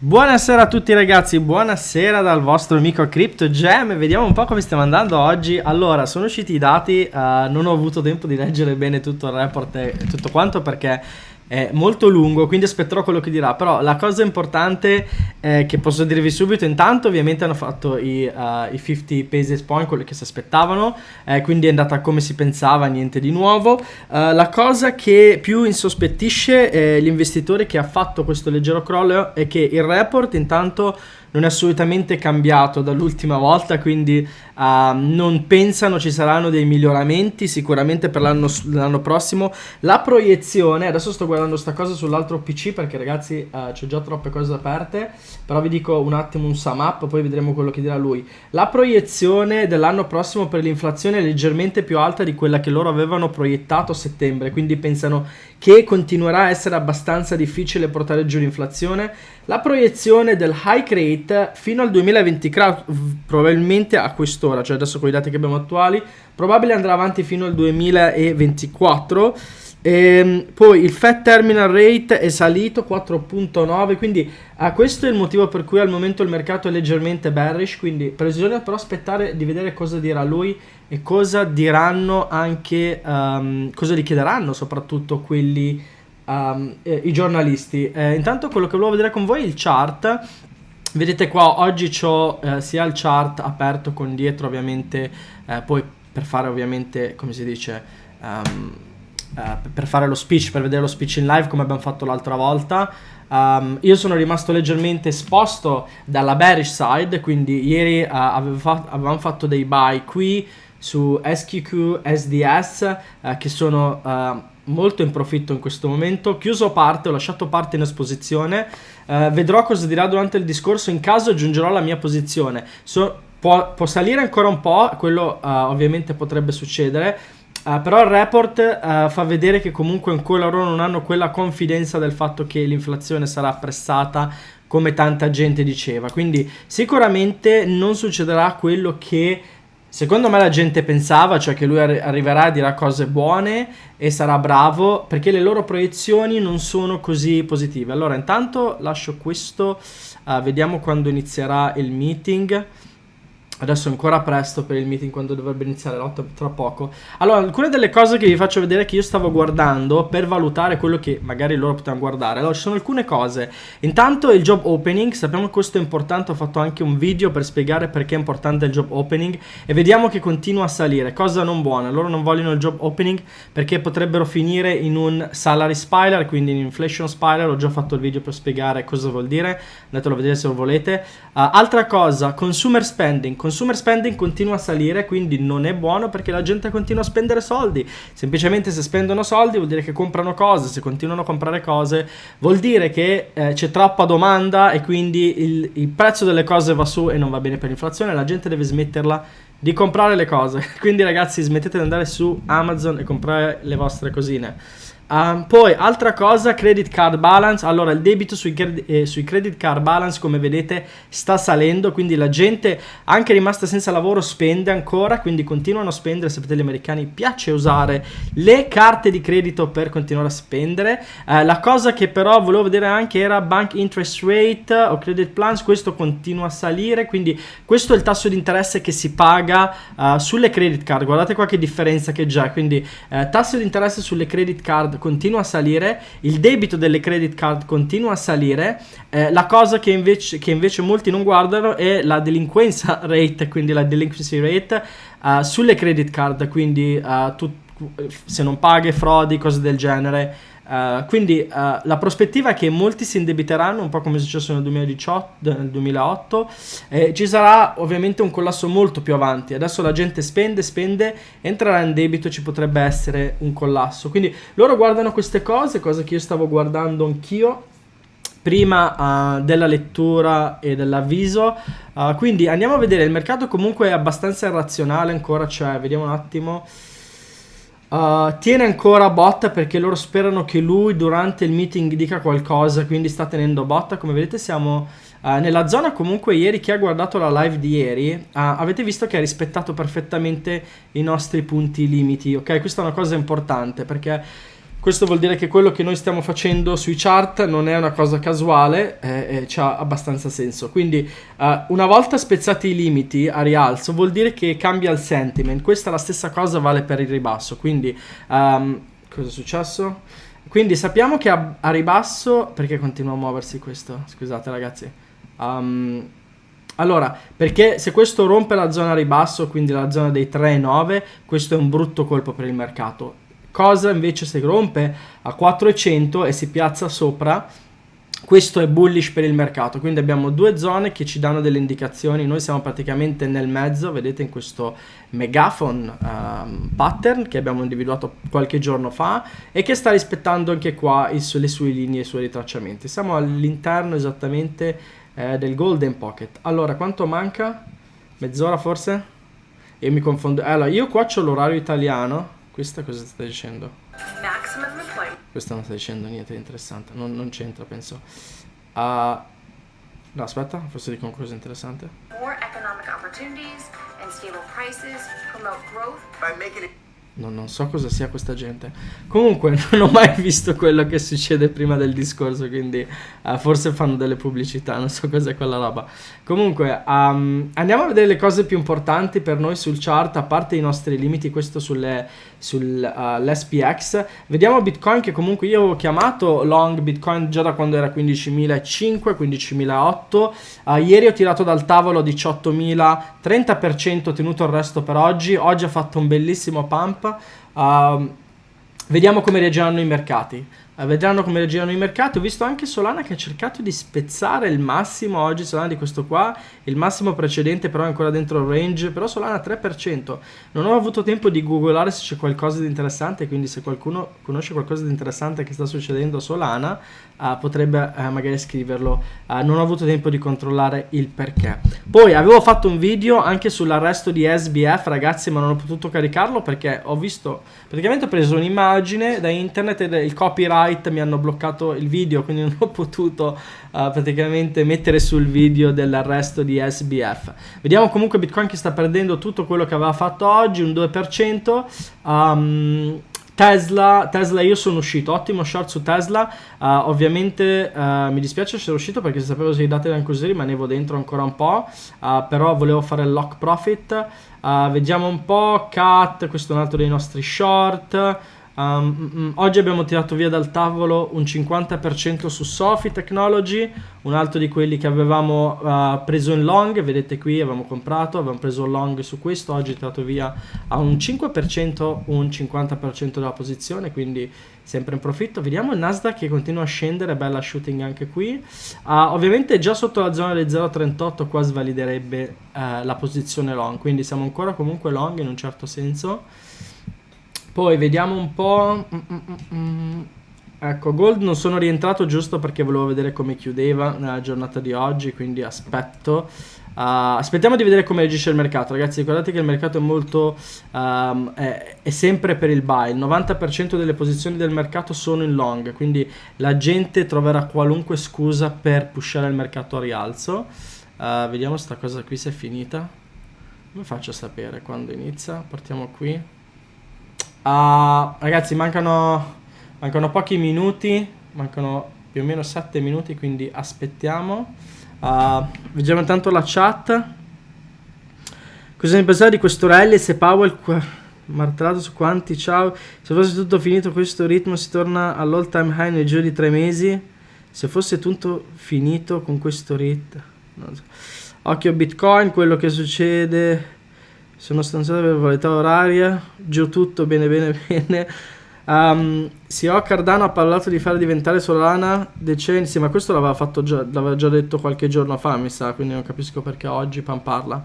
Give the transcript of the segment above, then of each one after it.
Buonasera a tutti ragazzi, buonasera dal vostro amico Crypto Jam. Vediamo un po' come stiamo andando oggi. Allora, sono usciti i dati, non ho avuto tempo di leggere bene tutto il report e tutto quanto perché è molto lungo, quindi aspetterò quello che dirà. Però la cosa importante che posso dirvi subito, intanto ovviamente hanno fatto i 50 basis point, quello che si aspettavano, quindi è andata come si pensava, niente di nuovo. La cosa che più insospettisce gli investitori che ha fatto questo leggero crollo è che il report intanto non è assolutamente cambiato dall'ultima volta, quindi non pensano ci saranno dei miglioramenti sicuramente per l'anno prossimo. La proiezione, adesso sto guardando sta cosa sull'altro PC perché ragazzi c'ho già troppe cose aperte, però vi dico un attimo un sum up, poi vedremo quello che dirà lui. La proiezione dell'anno prossimo per l'inflazione è leggermente più alta di quella che loro avevano proiettato a settembre, quindi pensano che continuerà a essere abbastanza difficile portare giù l'inflazione. La proiezione del hike rate fino al 2024, probabilmente a quest'ora, cioè adesso con i dati che abbiamo attuali, probabile andrà avanti fino al 2024. Poi il Fed Terminal Rate è salito 4.9, quindi questo è il motivo per cui al momento il mercato è leggermente bearish, quindi bisogna però aspettare di vedere cosa dirà lui e cosa diranno anche, cosa gli chiederanno soprattutto quelli, i giornalisti. Intanto quello che volevo vedere con voi è il chart. Vedete qua oggi c'ho sia il chart aperto con dietro ovviamente, poi per fare ovviamente, come si dice, per fare lo speech, per vedere lo speech in live come abbiamo fatto l'altra volta. Io sono rimasto leggermente esposto dalla bearish side, quindi ieri avevamo fatto dei buy qui su SQQ, SDS, che sono molto in profitto in questo momento. Chiuso parte, ho lasciato parte in esposizione, vedrò cosa dirà durante il discorso, in caso aggiungerò la mia posizione. Può salire ancora un po', quello ovviamente potrebbe succedere. Però il report fa vedere che comunque ancora loro non hanno quella confidenza del fatto che l'inflazione sarà appressata come tanta gente diceva, quindi sicuramente non succederà quello che secondo me la gente pensava, cioè che lui arriverà e dirà cose buone e sarà bravo, perché le loro proiezioni non sono così positive. Allora intanto lascio questo, vediamo quando inizierà il meeting. Adesso è ancora presto per il meeting, quando dovrebbe iniziare tra poco. Allora, alcune delle cose che vi faccio vedere che io stavo guardando per valutare quello che magari loro potevano guardare. Allora, ci sono alcune cose. Intanto il job opening, sappiamo che questo è importante, ho fatto anche un video per spiegare perché è importante il job opening e vediamo che continua a salire, cosa non buona. Loro non vogliono il job opening perché potrebbero finire in un salary spiral, quindi in inflation spiral. Ho già fatto il video per spiegare cosa vuol dire, andatelo a vedere se lo volete. Altra cosa, consumer spending. Consumer spending continua a salire, quindi non è buono perché la gente continua a spendere soldi. Semplicemente se spendono soldi vuol dire che comprano cose, se continuano a comprare cose vuol dire che c'è troppa domanda e quindi il prezzo delle cose va su e non va bene per l'inflazione. La gente deve smetterla di comprare le cose. Quindi ragazzi, smettete di andare su Amazon e comprare le vostre cosine. Poi altra cosa, credit card balance. Allora il debito sui credit card balance, come vedete, sta salendo, quindi la gente anche rimasta senza lavoro spende ancora, quindi continuano a spendere. Sapete, agli americani piace usare le carte di credito per continuare a spendere. La cosa che però volevo vedere anche era bank interest rate o credit plans. Questo continua a salire, quindi questo è il tasso di interesse che si paga sulle credit card. Guardate qua che differenza che c'è, quindi tasso di interesse sulle credit card continua a salire, il debito delle credit card continua a salire. La cosa che invece molti non guardano è la delinquenza rate, quindi la delinquency rate sulle credit card, quindi se non paghe, frodi, cose del genere. Quindi la prospettiva è che molti si indebiteranno, un po' come è successo nel 2008, ci sarà ovviamente un collasso molto più avanti. Adesso la gente spende, entrerà in debito, ci potrebbe essere un collasso. Quindi loro guardano queste cose che io stavo guardando anch'io prima della lettura e dell'avviso. Quindi andiamo a vedere, il mercato comunque è abbastanza irrazionale ancora, cioè vediamo un attimo. Tiene ancora botta perché loro sperano che lui durante il meeting dica qualcosa, quindi sta tenendo botta. Come vedete siamo nella zona. Comunque ieri, chi ha guardato la live di ieri, avete visto che ha rispettato perfettamente i nostri punti limiti, ok? Questa è una cosa importante perché Questo vuol dire che quello che noi stiamo facendo sui chart non è una cosa casuale, c'ha abbastanza senso. Quindi una volta spezzati i limiti a rialzo vuol dire che cambia il sentiment. Questa è la stessa cosa vale per il ribasso. Quindi cosa è successo? Quindi sappiamo che a ribasso, perché continua a muoversi questo? Scusate ragazzi. Allora, perché se questo rompe la zona ribasso, quindi la zona dei 3,9, questo è un brutto colpo per il mercato. Cosa invece se rompe a 4,100 e si piazza sopra, questo è bullish per il mercato. Quindi abbiamo due zone che ci danno delle indicazioni. Noi siamo praticamente nel mezzo, vedete, in questo megaphone pattern che abbiamo individuato qualche giorno fa e che sta rispettando anche qua le sue linee e i suoi ritracciamenti. Siamo all'interno esattamente del golden pocket. Allora, quanto manca? Mezz'ora forse? Io mi confondo. Allora, io qua c'ho l'orario italiano. Questa cosa sta dicendo? Questa non sta dicendo niente di interessante. Non c'entra, penso. No, aspetta, forse dico una cosa interessante. More economic opportunities and stable prices promote growth by making it. Non so cosa sia questa gente. Comunque non ho mai visto quello che succede prima del discorso, quindi forse fanno delle pubblicità, non so cos'è quella roba. Comunque andiamo a vedere le cose più importanti per noi sul chart, a parte i nostri limiti, questo sull'SPX. Vediamo Bitcoin, che comunque io ho chiamato long Bitcoin già da quando era 15.500, 15.800. Ieri ho tirato dal tavolo 18.000, 30% tenuto il resto per oggi. Oggi ha fatto un bellissimo pump. Vediamo come reagiranno i mercati. Vedranno come reagiranno i mercati. Ho visto anche Solana che ha cercato di spezzare il massimo oggi. Solana di questo qua, il massimo precedente però è ancora dentro il range. Però Solana 3%. Non ho avuto tempo di googolare se c'è qualcosa di interessante, quindi se qualcuno conosce qualcosa di interessante che sta succedendo a Solana potrebbe magari scriverlo. Non ho avuto tempo di controllare il perché. Poi avevo fatto un video anche sull'arresto di SBF, ragazzi, ma non ho potuto caricarlo perché ho visto, praticamente ho preso un'immagine da internet e il copyright mi hanno bloccato il video, quindi non ho potuto praticamente mettere sul video dell'arresto di SBF. Vediamo comunque Bitcoin che sta perdendo tutto quello che aveva fatto oggi, un 2%. Tesla, io sono uscito, ottimo short su Tesla. Ovviamente mi dispiace essere uscito perché se sapevo se i dati erano così rimanevo dentro ancora un po', però volevo fare il lock profit. Vediamo un po', CAT, questo è un altro dei nostri short. Oggi abbiamo tirato via dal tavolo un 50% su Sophie Technology, un altro di quelli che avevamo preso in long. Vedete qui avevamo comprato, avevamo preso long su questo, oggi tirato via a un 5%, un 50% della posizione, quindi sempre in profitto. Vediamo il Nasdaq che continua a scendere, bella shooting anche qui. Ovviamente già sotto la zona del 0,38 qua svaliderebbe la posizione long, quindi siamo ancora comunque long in un certo senso. Poi vediamo un po'. Ecco, Gold non sono rientrato giusto perché volevo vedere come chiudeva nella giornata di oggi, quindi aspetto. Aspettiamo di vedere come reagisce il mercato, ragazzi. Ricordate che il mercato è molto è sempre per il buy. Il 90% delle posizioni del mercato sono in long, quindi la gente troverà qualunque scusa per pushare il mercato a rialzo. Vediamo sta cosa qui se è finita. Come faccio a sapere quando inizia? Partiamo qui. Ragazzi, mancano pochi minuti, mancano più o meno 7 minuti, quindi aspettiamo. Vediamo intanto la chat. Cosa ne pensate di questo rally? Se Powell martellato su quanti? Ciao. Se fosse tutto finito questo ritmo si torna all'all time high nel giro di 3 mesi. Se fosse tutto finito con questo ritmo, non so. Occhio Bitcoin, quello che succede. Sono stanziato per volatilità oraria, giù tutto, bene. CEO Cardano ha parlato di fare diventare Solana decenni, sì, ma questo l'aveva fatto già, l'aveva già detto qualche giorno fa, mi sa, quindi non capisco perché oggi parla.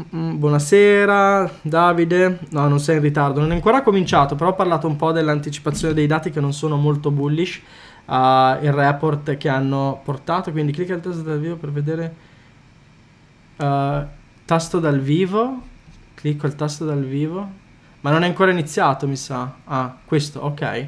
Buonasera, Davide. No, non sei in ritardo, non è ancora cominciato, però ho parlato un po' dell'anticipazione dei dati che non sono molto bullish, il report che hanno portato, quindi clicca il tasto dal vivo per vedere... tasto dal vivo, clicco il tasto dal vivo, ma non è ancora iniziato, mi sa. Questo, ok.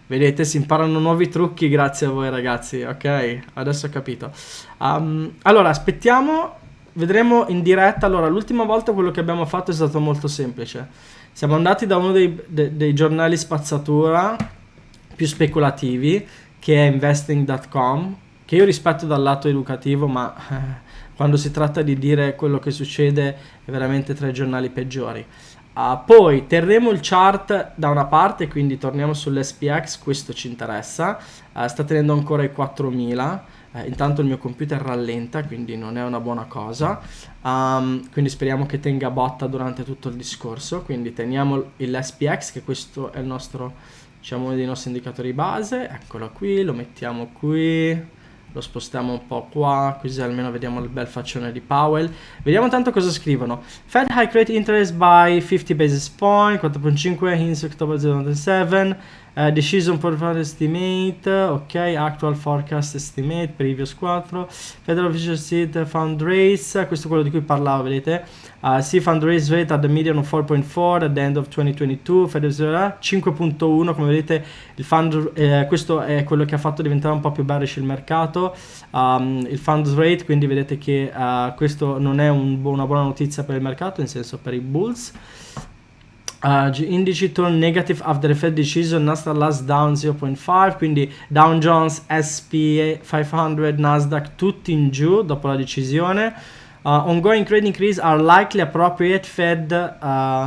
Vedete, si imparano nuovi trucchi grazie a voi, ragazzi. Ok, adesso ho capito. Allora, aspettiamo, vedremo in diretta. Allora, l'ultima volta quello che abbiamo fatto è stato molto semplice. Siamo andati da uno dei giornali spazzatura più speculativi, che è investing.com, che io rispetto dal lato educativo, ma quando si tratta di dire quello che succede è veramente tra i giornali peggiori. Poi terremo il chart da una parte, quindi torniamo sull'SPX, questo ci interessa. Sta tenendo ancora i 4000. Intanto il mio computer rallenta, quindi non è una buona cosa. Quindi speriamo che tenga botta durante tutto il discorso. Quindi teniamo l'SPX, che questo è il nostro, diciamo, uno dei nostri indicatori base. Eccolo qui, lo mettiamo qui, lo spostiamo un po' qua, così almeno vediamo il bel faccione di Powell. Vediamo tanto cosa scrivono. Fed hike rate interest by 50 basis point, 4.5 hints October 2007. Decision portfolio estimate, ok, actual forecast estimate, previous 4. Federal official seat fundraise, questo è quello di cui parlavo, vedete? See fundraise rate at the median of 4.4 at the end of 2022, Federal 5.1, come vedete il fund, questo è quello che ha fatto diventare un po' più bearish il mercato, il fund rate, quindi vedete che questo non è una buona notizia per il mercato, in senso per i bulls. Indici turn negative after the Fed decision, Nasdaq last down 0.5, quindi Dow Jones, SP 500, Nasdaq tutti in giù dopo la decisione. Ongoing trade increase are likely appropriate. Fed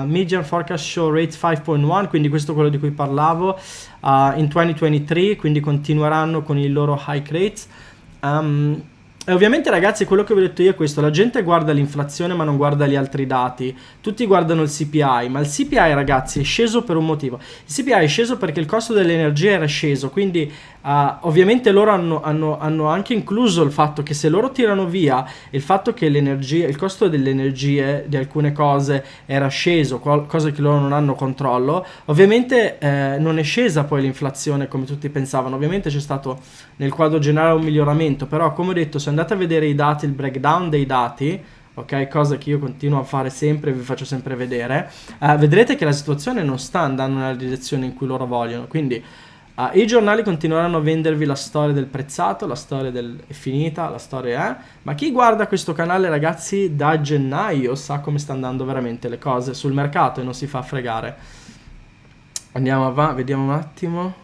median forecast show rates 5.1, quindi questo è quello di cui parlavo, in 2023, quindi continueranno con i loro hike rates. E ovviamente ragazzi, quello che vi ho detto io è questo: la gente guarda l'inflazione ma non guarda gli altri dati, tutti guardano il CPI, ma il CPI ragazzi è sceso per un motivo. Il CPI è sceso perché il costo dell'energia era sceso, quindi ovviamente loro hanno anche incluso il fatto che se loro tirano via il fatto che l'energia, il costo delle energie di alcune cose era sceso, cose che loro non hanno controllo, ovviamente non è scesa poi l'inflazione come tutti pensavano. Ovviamente c'è stato nel quadro generale un miglioramento, però come ho detto, se andate a vedere i dati, il breakdown dei dati, ok, cosa che io continuo a fare sempre, vi faccio sempre vedere, vedrete che la situazione non sta andando nella direzione in cui loro vogliono. Quindi i giornali continueranno a vendervi la storia del prezzato, la storia è finita, la storia è, ma chi guarda questo canale ragazzi da gennaio sa come sta andando veramente le cose sul mercato e non si fa fregare. Andiamo avanti, vediamo un attimo.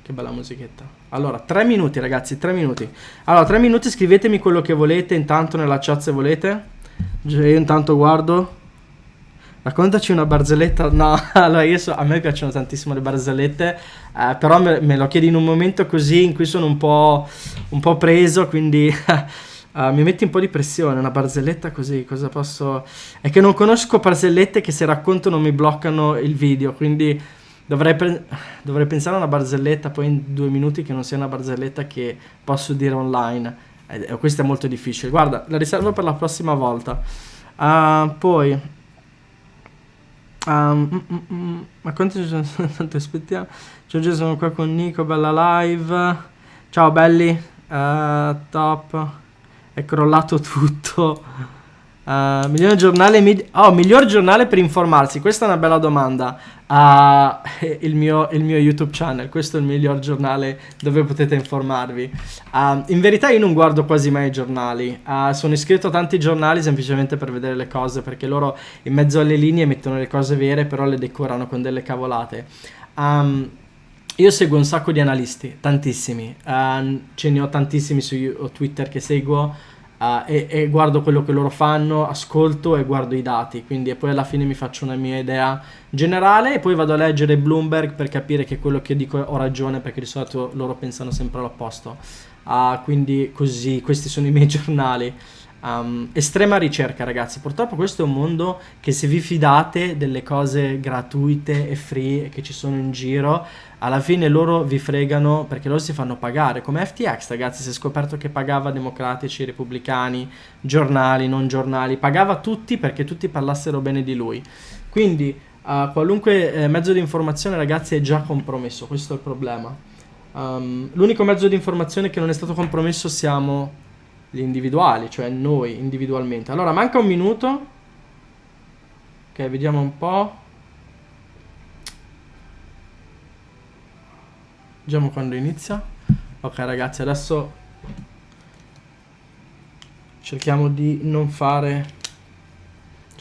Che bella musichetta. Allora, 3 minuti ragazzi, 3 minuti. Allora, 3 minuti, scrivetemi quello che volete intanto nella chat se volete. Io intanto guardo. Raccontaci una barzelletta. No, allora a me piacciono tantissimo le barzellette, però me lo chiedi in un momento così in cui sono un po' preso, quindi mi metti un po' di pressione. Una barzelletta così, cosa posso... È che non conosco barzellette che se racconto mi bloccano il video, quindi dovrei pensare a una barzelletta poi in 2 minuti che non sia una barzelletta che posso dire online. Questo è molto difficile. Guarda, la riservo per la prossima volta. Poi... ma quanto tanto aspettiamo? Giorgio, sono qua con Nico, bella live. Ciao belli, top. È crollato tutto. Miglior giornale per informarsi. Questa è una bella domanda. Il mio YouTube channel, questo è il miglior giornale dove potete informarvi. In verità io non guardo quasi mai i giornali, sono iscritto a tanti giornali semplicemente per vedere le cose, perché loro in mezzo alle linee mettono le cose vere però le decorano con delle cavolate. Io seguo un sacco di analisti, tantissimi, ce ne ho tantissimi su Twitter che seguo. E guardo quello che loro fanno, ascolto e guardo i dati, quindi poi alla fine mi faccio una mia idea generale e poi vado a leggere Bloomberg per capire che quello che io dico ho ragione, perché di solito loro pensano sempre all'opposto. Quindi così, questi sono i miei giornali. Estrema ricerca ragazzi, purtroppo questo è un mondo che se vi fidate delle cose gratuite e free che ci sono in giro, alla fine loro vi fregano perché loro si fanno pagare, come FTX ragazzi. Si è scoperto che pagava democratici, repubblicani, giornali, non giornali, pagava tutti perché tutti parlassero bene di lui. Quindi qualunque mezzo di informazione ragazzi è già compromesso, questo è il problema. L'unico mezzo di informazione che non è stato compromesso siamo gli individuali, cioè noi individualmente. Allora manca un minuto, ok, vediamo un po', vediamo quando inizia. Ok ragazzi, adesso cerchiamo di non fare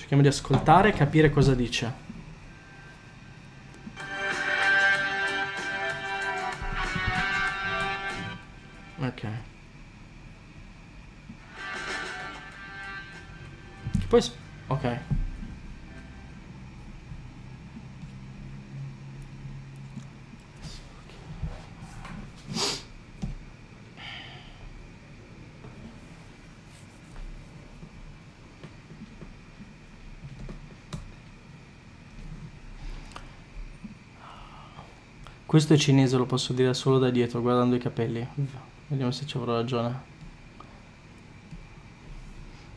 Cerchiamo di ascoltare e capire cosa dice. Ok. Che poi... ok. Questo è cinese, lo posso dire solo da dietro, guardando i capelli. Vediamo se ci avrò ragione.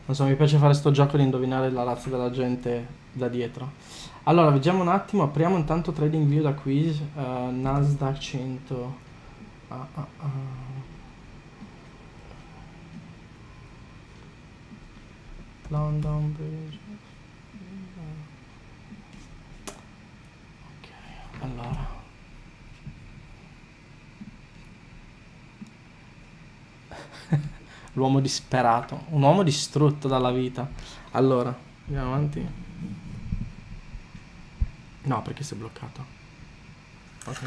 Non so, mi piace fare sto gioco di indovinare la razza della gente da dietro. Allora, vediamo un attimo, apriamo intanto TradingView da qui, Nasdaq 100. London Bridge. Ok, allora. L'uomo disperato, un uomo distrutto dalla vita. Allora, andiamo avanti. No, perché si è bloccato. Ok.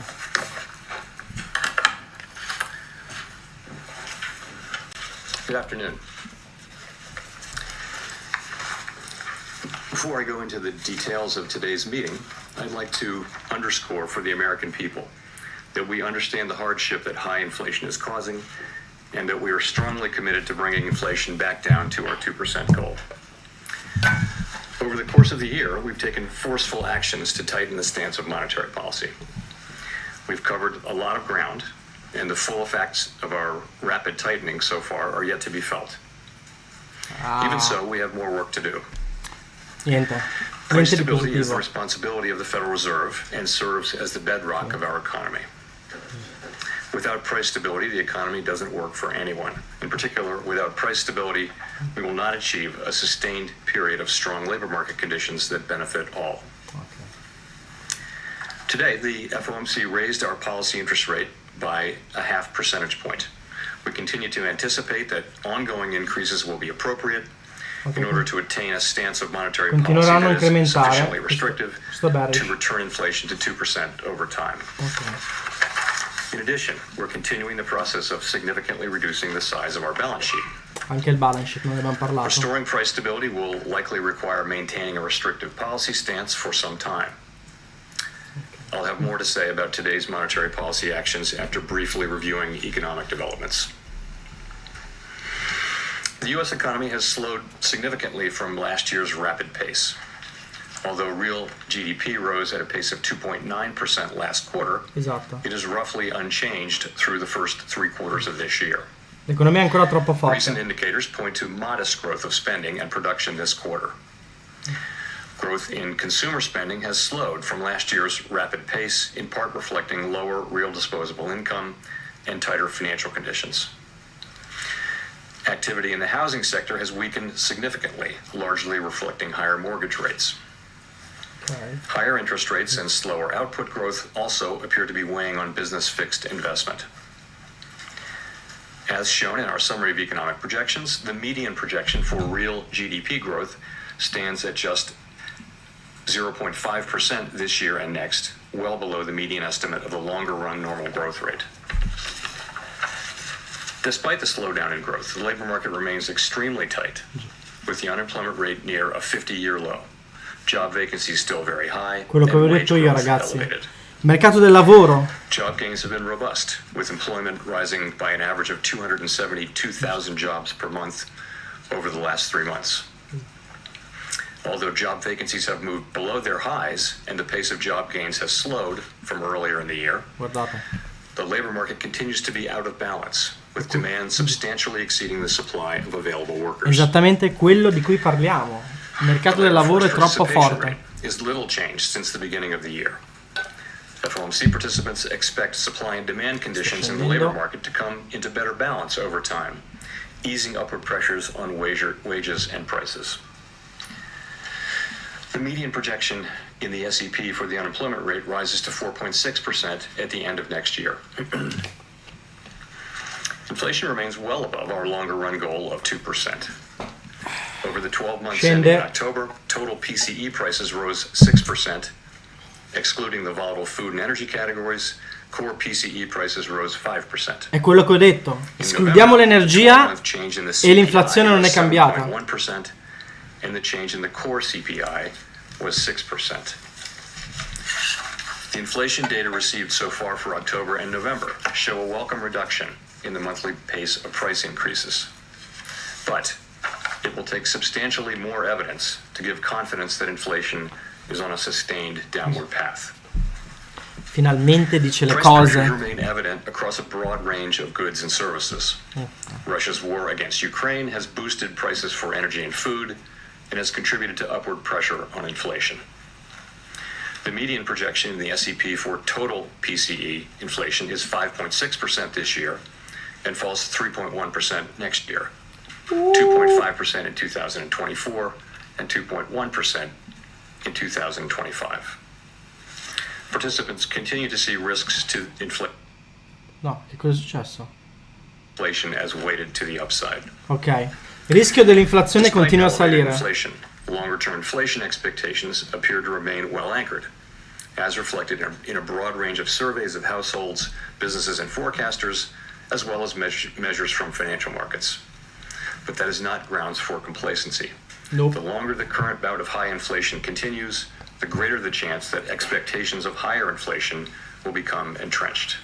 Good afternoon. Before I go into the details of today's meeting, I'd like to underscore for the American people that we understand the hardship that high inflation is causing and that we are strongly committed to bringing inflation back down to our 2% goal. Over the course of the year, we've taken forceful actions to tighten the stance of monetary policy. We've covered a lot of ground, and the full effects of our rapid tightening so far are yet to be felt. Even so, we have more work to do. Price stability is the responsibility of the Federal Reserve and serves as the bedrock of our economy. Without price stability, the economy doesn't work for anyone. In particular, without price stability, we will not achieve a sustained period of strong labor market conditions that benefit all. Today, the FOMC raised our policy interest rate by a 0.5 percentage point. We continue to anticipate that ongoing increases will be appropriate in order to attain a stance of monetary policy that is sufficiently restrictive to return inflation to 2% over time. In addition, we're continuing the process of significantly reducing the size of our balance sheet. Anche il balance sheet, non ne abbiamo parlato. Restoring price stability will likely require maintaining a restrictive policy stance for some time. I'll have more to say about today's monetary policy actions after briefly reviewing economic developments. The U.S. economy has slowed significantly from last year's rapid pace. Although real GDP rose at a pace of 2.9% last quarter, it is roughly unchanged through the first 3 quarters of this year. L'economia è ancora troppo forte. Recent indicators point to modest growth of spending and production this quarter. Growth in consumer spending has slowed from last year's rapid pace, in part reflecting lower real disposable income and tighter financial conditions. Activity in the housing sector has weakened significantly, largely reflecting higher mortgage rates. Higher interest rates and slower output growth also appear to be weighing on business fixed investment. As shown in our summary of economic projections, the median projection for real GDP growth stands at just 0.5% this year and next, well below the median estimate of the longer-run normal growth rate. Despite the slowdown in growth, the labor market remains extremely tight, with the unemployment rate near a 50-year low. Job vacancies still very high. Quello che avevo detto io, ragazzi. Mercato del lavoro. Job gains have been robust, with employment rising by an average of 272,000 jobs per month over the last 3 months. Although job vacancies have moved below their highs and the pace of job gains has slowed from earlier in the year, the labor market continues to be out of balance, with demand substantially exceeding the supply of available workers. Esattamente quello di cui parliamo. Il mercato del lavoro è troppo forte. Is little changed since the beginning of the year. FOMC participants expect supply and demand conditions in the labor market to come into better balance over time, easing upward pressures on wages and prices. The median projection in the SEP for the unemployment rate rises to 4.6% at the end of next year. Inflation remains well above our longer run goal of 2%. Over the 12 months Scende. ending in October, total PCE prices rose 6%. Excluding the volatile food and energy categories, core PCE prices rose 5%. È quello che ho detto. Escludiamo l'energia e l'inflazione non è cambiata. 1%, and the change in the core CPI was 6%. The inflation data received so far for October and November show a welcome reduction in the monthly pace of price increases. But it will take substantially more evidence to give confidence that inflation is on a sustained downward path. Finalmente dice le Price pressures cose. remain evident across a broad range of goods and services. Russia's war against Ukraine has boosted prices for energy and food and has contributed to upward pressure on inflation. The median projection in the SEP for total PCE inflation is 5.6% this year and falls to 3.1% next year, 2.5% in 2024, and 2.1% in 2025. Participants continue to see risks to No, che cosa è successo? inflation as weighted to the upside. Ok. Il rischio dell'inflazione Despite continua a elevated salire. inflation, longer-term inflation expectations appear to remain well anchored, as reflected in a broad range of surveys of households, businesses, and forecasters, as well as measures from financial markets. But that is not grounds for complacency. Nope. The longer the current bout of high inflation continues, the greater the chance that expectations of higher inflation will become entrenched.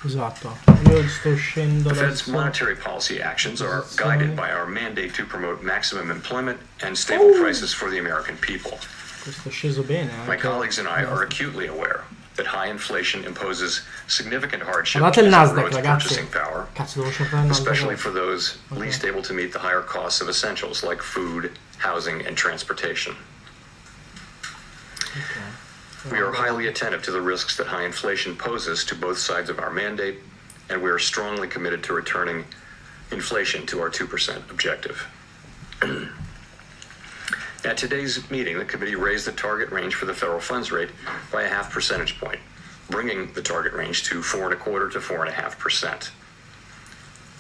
Esatto. Io sto uscendo The Fed's adesso. monetary policy actions are guided by our mandate to promote maximum employment and stable prices for the American people. Questo è sceso bene. My Anche. colleagues and I are acutely aware that high inflation imposes significant hardship Guardate il as it Nasdaq, erodes ragazzi. purchasing power, Cazzo, devo cercare un altro. especially for those Okay. least able to meet the higher costs of essentials like food, housing, and transportation. Ok. We are highly attentive to the risks that high inflation poses to both sides of our mandate, and we are strongly committed to returning inflation to our 2% objective. At today's meeting, the committee raised the target range for the federal funds rate by a half percentage point, bringing the target range to 4.25% to 4.5%.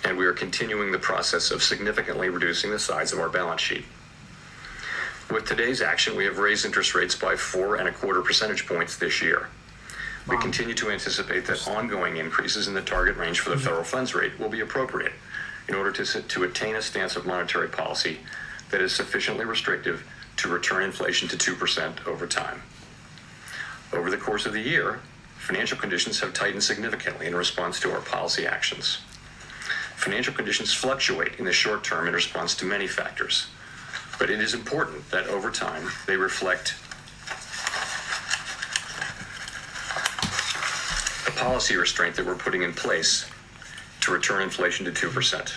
And we are continuing the process of significantly reducing the size of our balance sheet. With today's action, we have raised interest rates by 4.25 percentage points this year. We continue to anticipate that ongoing increases in the target range for the federal funds rate will be appropriate in order to attain a stance of monetary policy that is sufficiently restrictive to return inflation to 2% over time. Over the course of the year, financial conditions have tightened significantly in response to our policy actions. Financial conditions fluctuate in the short term in response to many factors, but it is important that over time they reflect the policy restraint that we're putting in place to return inflation to 2%.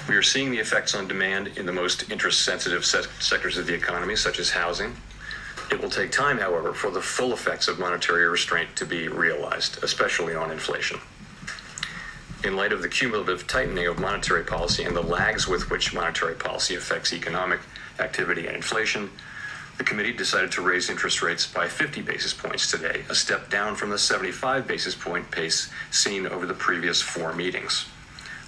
We are seeing the effects on demand in the most interest-sensitive sectors of the economy, such as housing. It will take time, however, for the full effects of monetary restraint to be realized, especially on inflation. In light of the cumulative tightening of monetary policy and the lags with which monetary policy affects economic activity and inflation, the committee decided to raise interest rates by 50 basis points today, a step down from the 75 basis point pace seen over the previous 4 meetings.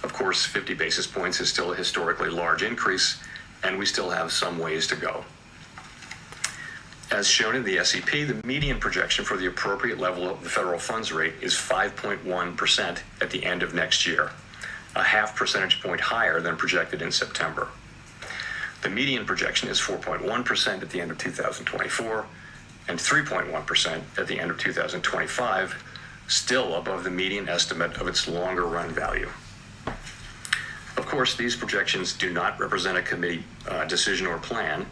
Of course, 50 basis points is still a historically large increase, and we still have some ways to go. As shown in the SEP, the median projection for the appropriate level of the federal funds rate is 5.1% at the end of next year, a half percentage point higher than projected in September. The median projection is 4.1% at the end of 2024 and 3.1% at the end of 2025, still above the median estimate of its longer run value. Of course, these projections do not represent a committee decision or plan,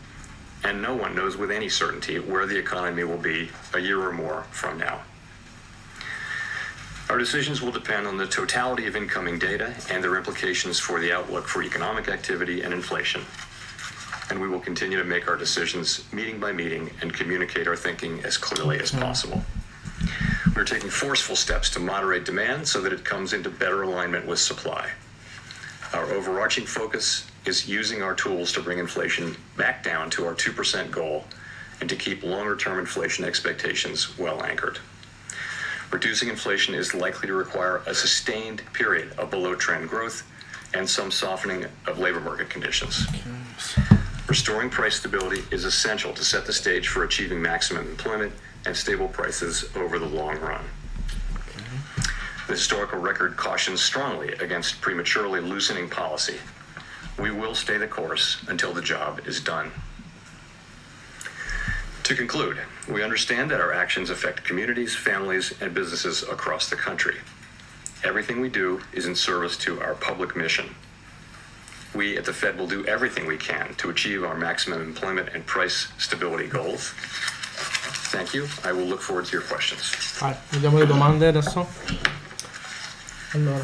and no one knows with any certainty where the economy will be a year or more from now. Our decisions will depend on the totality of incoming data and their implications for the outlook for economic activity and inflation. And we will continue to make our decisions meeting by meeting and communicate our thinking as clearly as possible. We're taking forceful steps to moderate demand so that it comes into better alignment with supply. Our overarching focus is using our tools to bring inflation back down to our 2% goal and to keep longer-term inflation expectations well anchored. Reducing inflation is likely to require a sustained period of below-trend growth and some softening of labor market conditions. Restoring price stability is essential to set the stage for achieving maximum employment and stable prices over the long run. The historical record cautions strongly against prematurely loosening policy. We will stay the course until the job is done. To conclude, we understand that our actions affect communities, families, and businesses across the country. Everything we do is in service to our public mission. We at the Fed will do everything we can to achieve our maximum employment and price stability goals. Thank you. I will look forward to your questions. Vediamo le domande adesso.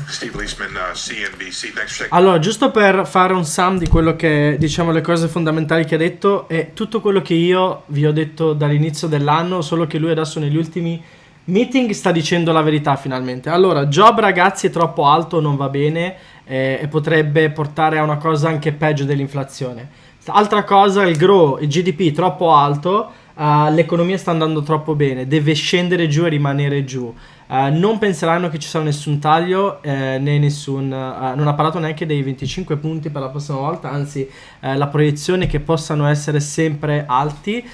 Steve Leisman, CNBC. Thanks for taking. Allora, giusto per fare un sum di quello che, diciamo, le cose fondamentali che ha detto, è tutto quello che io vi ho detto dall'inizio dell'anno, solo che lui adesso negli ultimi meeting sta dicendo la verità finalmente. Allora, job ragazzi è troppo alto, non va bene, e potrebbe portare a una cosa anche peggio dell'inflazione. Altra cosa, il GDP troppo alto, l'economia sta andando troppo bene, deve scendere giù e rimanere giù. Non penseranno che ci sarà nessun taglio, né nessun. Non ha parlato neanche dei 25 punti per la prossima volta, anzi, la proiezione è che possano essere sempre alti.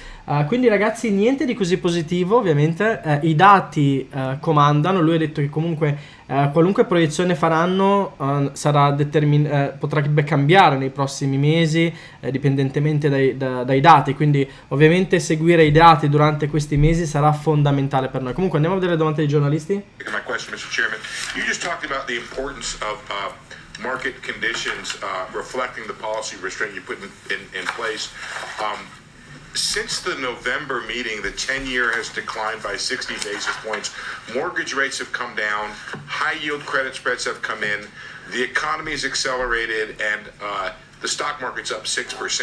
Quindi, ragazzi, niente di così positivo, ovviamente. I dati comandano. Lui ha detto che comunque qualunque proiezione faranno potrebbe cambiare nei prossimi mesi, dipendentemente dai dati. Quindi, ovviamente, seguire i dati durante questi mesi sarà fondamentale per noi. Comunque, andiamo a vedere le domande dei giornalisti. My question, Mr. Chairman. You just talked about the importance of market conditions reflecting the policy restraint you put in place. Since the November meeting, the 10-year has declined by 60 basis points. Mortgage rates have come down. High-yield credit spreads have come in. The economy has accelerated, and the stock market's up 6%.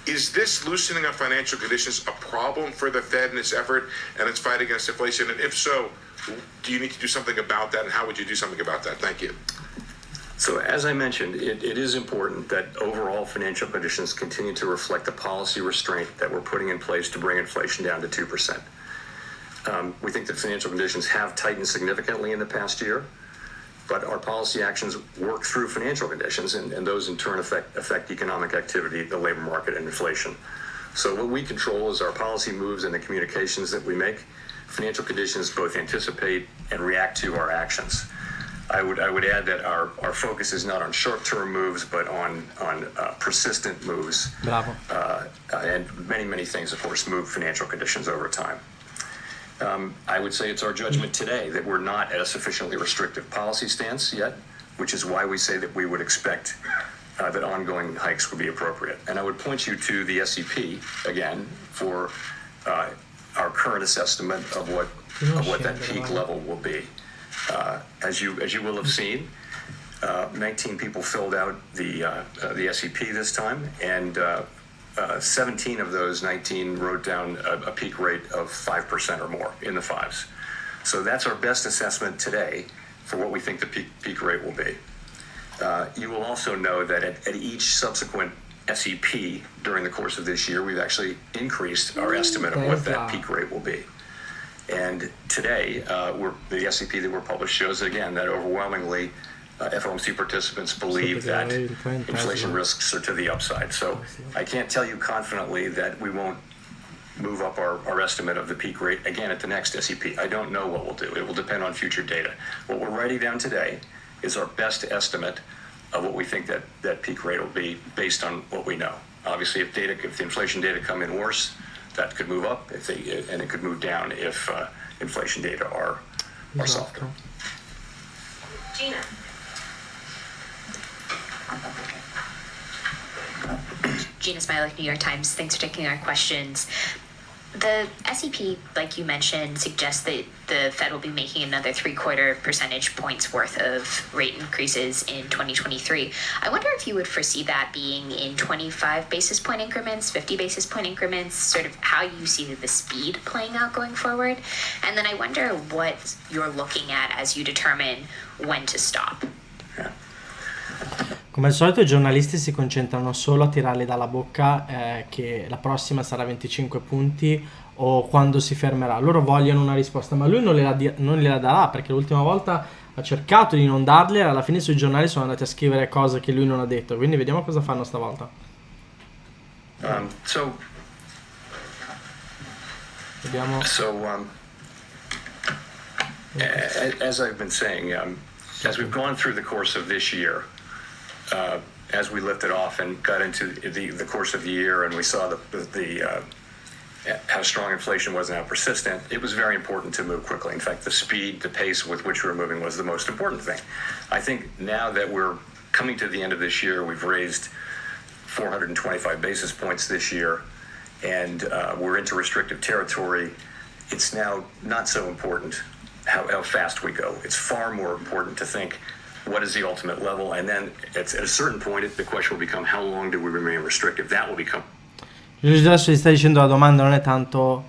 Is this loosening of financial conditions a problem for the Fed in its effort and its fight against inflation? And if so, do you need to do something about that? And how would you do something about that? Thank you. So as I mentioned, it is important that overall financial conditions continue to reflect the policy restraint that we're putting in place to bring inflation down to 2%. We think that financial conditions have tightened significantly in the past year, but our policy actions work through financial conditions, and those in turn affect economic activity, the labor market, and inflation. So what we control is our policy moves and the communications that we make. Financial conditions both anticipate and react to our actions. I would add that our focus is not on short-term moves, but on persistent moves. Bravo. And many things, of course, move financial conditions over time. I would say it's our judgment today that we're not at a sufficiently restrictive policy stance yet, which is why we say that we would expect that ongoing hikes would be appropriate. And I would point you to the SEP, again, for our current assessment of what that peak level will be. As you will have seen, 19 people filled out the SEP this time, and 17 of those 19 wrote down a peak rate of 5% or more, in the fives. So that's our best assessment today for what we think the peak rate will be. You will also know that at each subsequent SEP during the course of this year, we've actually increased our estimate of what that peak rate will be. And today, the SEP that we're published shows, again, that overwhelmingly FOMC participants believe that inflation risks are to the upside. So I can't tell you confidently that we won't move up our estimate of the peak rate again at the next SEP. I don't know what we'll do. It will depend on future data. What we're writing down today is our best estimate of what we think that peak rate will be based on what we know. Obviously, if the inflation data come in worse, that could move up, and it could move down if inflation data are softer. Gina. Gina Smilik, New York Times. Thanks for taking our questions. The SEP, like you mentioned, suggests that the Fed will be making another 0.75 percentage points worth of rate increases in 2023. I wonder if you would foresee that being in 25 basis point increments, 50 basis point increments, sort of how you see the speed playing out going forward. And then I wonder what you're looking at as you determine when to stop. Yeah. Come al solito i giornalisti si concentrano solo a tirarli dalla bocca che la prossima sarà 25 punti o quando si fermerà. Loro vogliono una risposta, ma lui non gliela darà, perché l'ultima volta ha cercato di non darle e alla fine sui giornali sono andati a scrivere cose che lui non ha detto. Quindi vediamo cosa fanno stavolta. Vediamo. As I've been saying, as we've gone through the course of this year, as we lifted off and got into the course of the year, and we saw how strong inflation was and how persistent, it was very important to move quickly. In fact, the speed, the pace with which we were moving was the most important thing. I think now that we're coming to the end of this year, we've raised 425 basis points this year, and we're into restrictive territory. It's now not so important how fast we go. It's far more important to think what is the ultimate level, and then at a certain point the question will become how long do we remain restrictive. That will become. Adesso gli sta dicendo la domanda non è tanto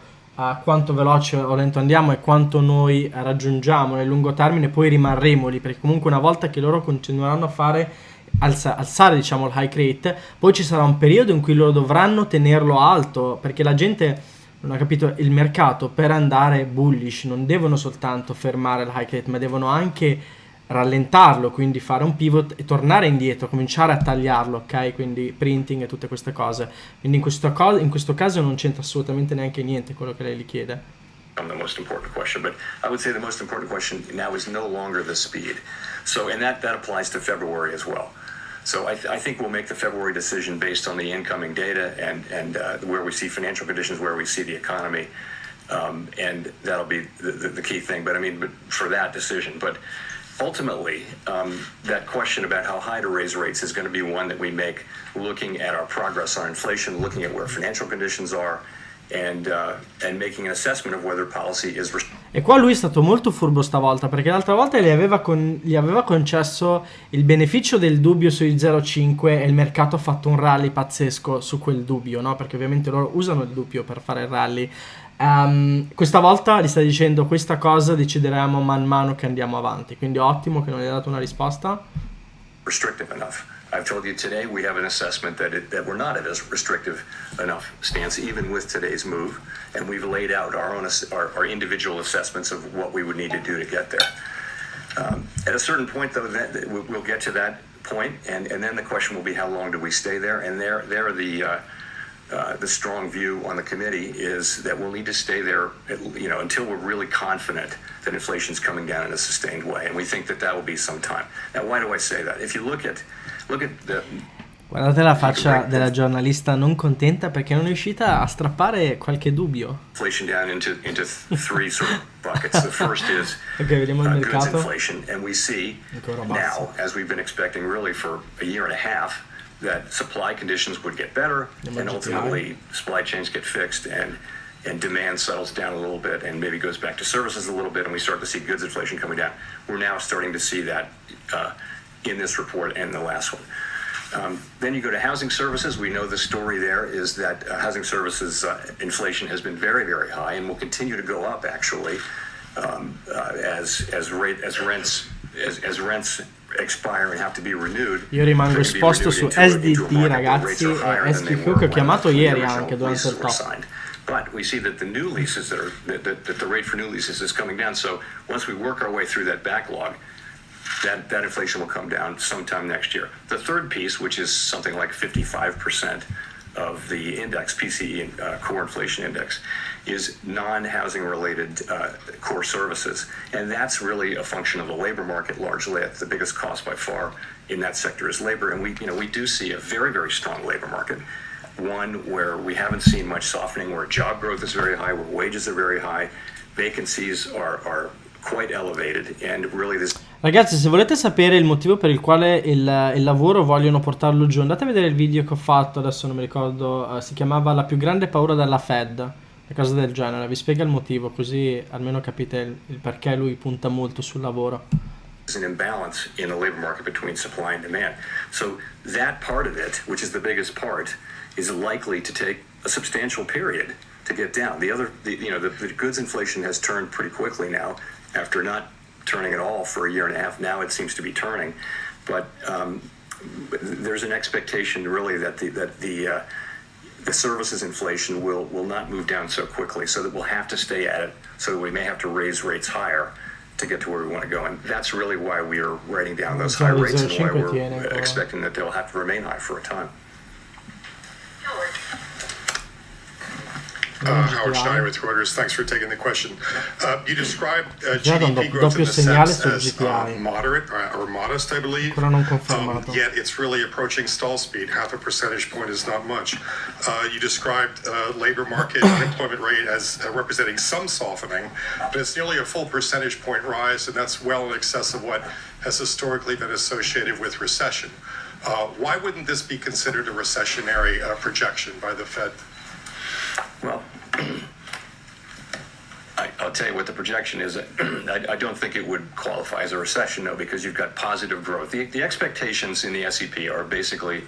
quanto veloce o lento andiamo, è quanto noi raggiungiamo nel lungo termine, poi rimarremo lì, perché comunque una volta che loro continueranno a fare alzare diciamo il high rate, poi ci sarà un periodo in cui loro dovranno tenerlo alto, perché la gente non ha capito, il mercato per andare bullish non devono soltanto fermare il high rate, ma devono anche rallentarlo, quindi fare un pivot e tornare indietro, cominciare a tagliarlo, ok? Quindi printing e tutte queste cose. Quindi in questo caso non c'entra assolutamente neanche niente quello che lei gli chiede. The most important question, but I would say the most important question now is no longer the speed. So, and that applies to February as well. So I think we'll make the February decision based on the incoming data and where we see financial conditions, where we see the economy, and that'll be the key thing. But I mean, for that decision, but ultimately, that question about how high to raise rates is going to be one that we make looking at our progress on inflation, looking at where financial conditions are, and making an assessment of whether policy is. E qua lui è stato molto furbo stavolta, perché l'altra volta gli aveva concesso il beneficio del dubbio sui 0,5 e il mercato ha fatto un rally pazzesco su quel dubbio, no? Perché ovviamente loro usano il dubbio per fare il rally. Questa volta gli sta dicendo questa cosa decideremo man mano che andiamo avanti, quindi ottimo che non gli ha dato una risposta. Restrictive enough. I've told you today we have an assessment that we're not at a restrictive enough stance, even with today's move, and we've laid out our own our individual assessments of what we would need to do to get there. At a certain point, though, we'll get to that point, and then the question will be how long do we stay there? And there the strong view on the committee is that we'll need to stay there, until we're really confident that inflation's coming down in a sustained way, and we think that will be some time. Now, why do I say that? If you look at the. Guardate la faccia della giornalista non contenta perché non è riuscita a strappare qualche dubbio. Inflation down into three sort of buckets. The first is vediamo il goods mercato. inflation, and we see now, as we've been expecting really for a year and a half, that supply conditions would get better, and ultimately supply chains get fixed, and demand settles down a little bit, and maybe goes back to services a little bit, and we start to see goods inflation coming down. We're now starting to see that in this report and the last one. Then you go to housing services. We know the story there is that housing services inflation has been very, very high and will continue to go up actually as rents expire and have to be renewed. Io rimango esposto su SDT, ragazzi, e SQQ che ho chiamato ieri anche durante il top. But we see that the new leases that the rate for new leases is coming down. So once we work our way through that backlog, that inflation will come down sometime next year. The third piece, which is something like 55% of the index, PCE, core inflation index, is non-housing related core services. And that's really a function of the labor market largely. That's the biggest cost by far in that sector is labor. And we do see a very, very strong labor market. One where we haven't seen much softening, where job growth is very high, where wages are very high, vacancies are quite elevated, and really this. Ragazzi, se volete sapere il motivo per il quale il lavoro vogliono portarlo giù, andate a vedere il video che ho fatto, adesso non mi ricordo, si chiamava La più grande paura della Fed, una cosa del genere, vi spiega il motivo, così almeno capite il perché lui punta molto sul lavoro. There's an imbalance in the labor market between supply and demand. So that part of it, which is the biggest part, is likely to take a substantial period to get down. The goods inflation has turned pretty quickly now after not turning at all for a year and a half. Now it seems to be turning, but there's an expectation really that the services inflation will not move down so quickly, so that we'll have to stay at it, so that we may have to raise rates higher to get to where we want to go. And that's really why we are writing down those high rates and why we're expecting that they'll have to remain high for a time. Howard Schneider with Reuters. Thanks for taking the question. You described GDP growth in the sense as moderate or modest, I believe. Yet it's really approaching stall speed. Half a percentage point is not much. You described labor market unemployment rate as representing some softening, but it's nearly a full percentage point rise, and that's well in excess of what has historically been associated with recession. Why wouldn't this be considered a recessionary projection by the Fed? Well, I'll tell you what the projection is. I don't think it would qualify as a recession, though, because you've got positive growth. The expectations in the SEP are basically,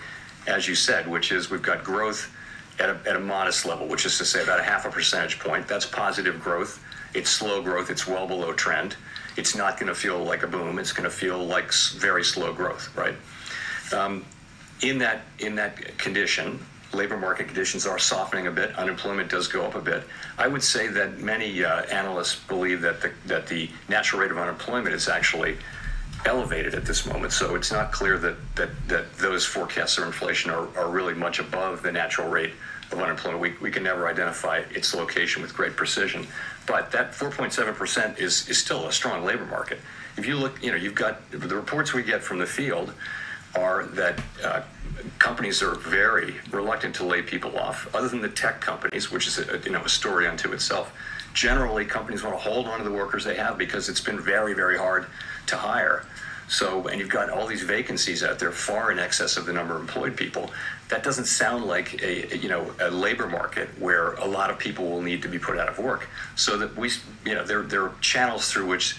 as you said, which is we've got growth at a modest level, which is to say about a half a percentage point. That's positive growth. It's slow growth. It's well below trend. It's not going to feel like a boom. It's going to feel like very slow growth, right? In that condition, labor market conditions are softening a bit. Unemployment does go up a bit. I would say that many analysts believe that the natural rate of unemployment is actually elevated at this moment. So it's not clear that those forecasts of inflation are really much above the natural rate of unemployment. We can never identify its location with great precision. But that 4.7% is still a strong labor market. If you look, you've got the reports we get from the field are that companies are very reluctant to lay people off, other than the tech companies, which is a story unto itself. Generally, companies want to hold on to the workers they have because it's been very, very hard to hire. So, and you've got all these vacancies out there far in excess of the number of employed people. That doesn't sound like a labor market where a lot of people will need to be put out of work. So that there are channels through which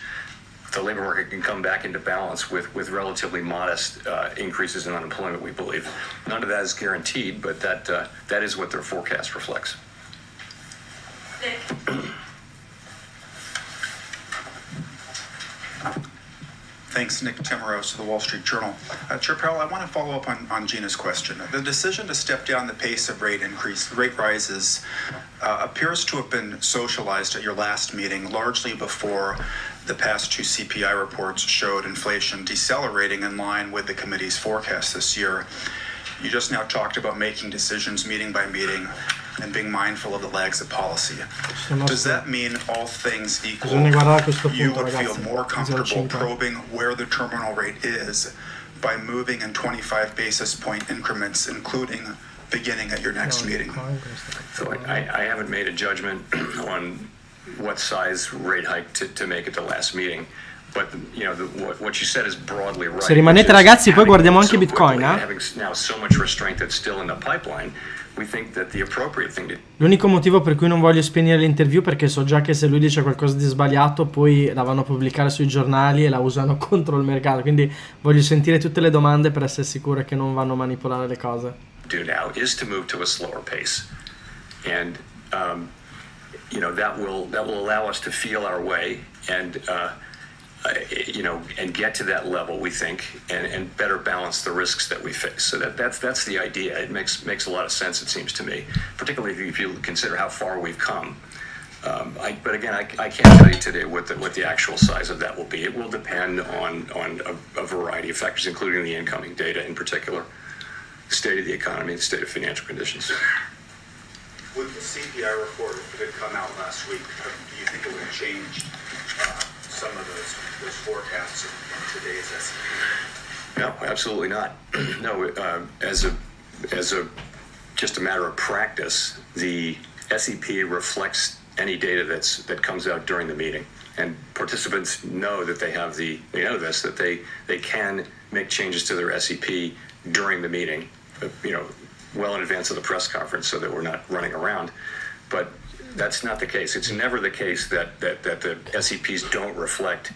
the labor market can come back into balance with relatively modest increases in unemployment, we believe. None of that is guaranteed, but that is what their forecast reflects. Thanks, Nick Timoros of the Wall Street Journal. Chair Powell, I want to follow up on Gina's question. The decision to step down the pace of rate rises appears to have been socialized at your last meeting, largely before the past two CPI reports showed inflation decelerating in line with the committee's forecast this year. You just now talked about making decisions meeting by meeting and being mindful of the lags of policy. Does that mean, all things equal, you would feel more comfortable probing where the terminal rate is by moving in 25 basis point increments, including beginning at your next meeting? So I haven't made a judgment on what size rate hike to make at the last meeting. But what you said is broadly right. Se rimanete ragazzi, poi guardiamo anche Bitcoin, Having now so much restraint that's still in the pipeline, we think that the appropriate thing to... L'unico motivo per cui non voglio spegnere l'interview perché so già che se lui dice qualcosa di sbagliato poi la vanno a pubblicare sui giornali e la usano contro il mercato, quindi voglio sentire tutte le domande per essere sicuro che non vanno a manipolare le cose. Do now is to move to a slower pace, and that will allow us to feel our way and and get to that level, we think, and better balance the risks that we face. So that's the idea. It makes a lot of sense, it seems to me, particularly if you consider how far we've come. But again, I can't tell you today what the actual size of that will be. It will depend on a variety of factors, including the incoming data in particular, the state of the economy, the state of financial conditions. With the CPI report that had come out last week, do you think it would change some of those forecasts in today's S&P? No, absolutely not. No, as just a matter of practice, the SEP reflects any data that comes out during the meeting, and participants know that that they can make changes to their SEP during the meeting, well in advance of the press conference, so that we're not running around. But that's not the case. It's never the case that the SEPs don't reflect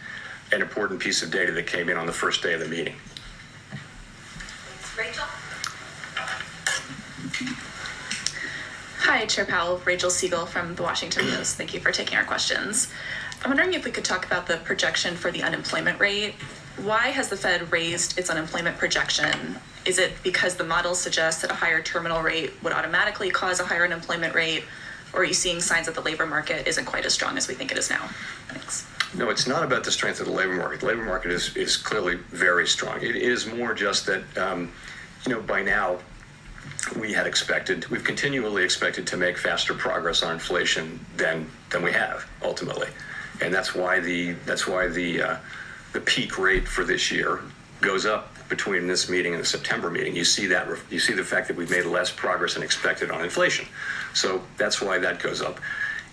an important piece of data that came in on the first day of the meeting. Rachel? Hi, Chair Powell. Rachel Siegel from the Washington Post. Thank you for taking our questions. I'm wondering if we could talk about the projection for the unemployment rate. Why has the Fed raised its unemployment projection? Is it because the model suggests that a higher terminal rate would automatically cause a higher unemployment rate? Or are you seeing signs that the labor market isn't quite as strong as we think it is now? Thanks. No, it's not about the strength of the labor market. The labor market is clearly very strong. It is more just that, by now, we've continually expected to make faster progress on inflation than we have ultimately, and that's why the peak rate for this year goes up between this meeting and the September meeting. You see the fact that we've made less progress than expected on inflation, so that's why that goes up,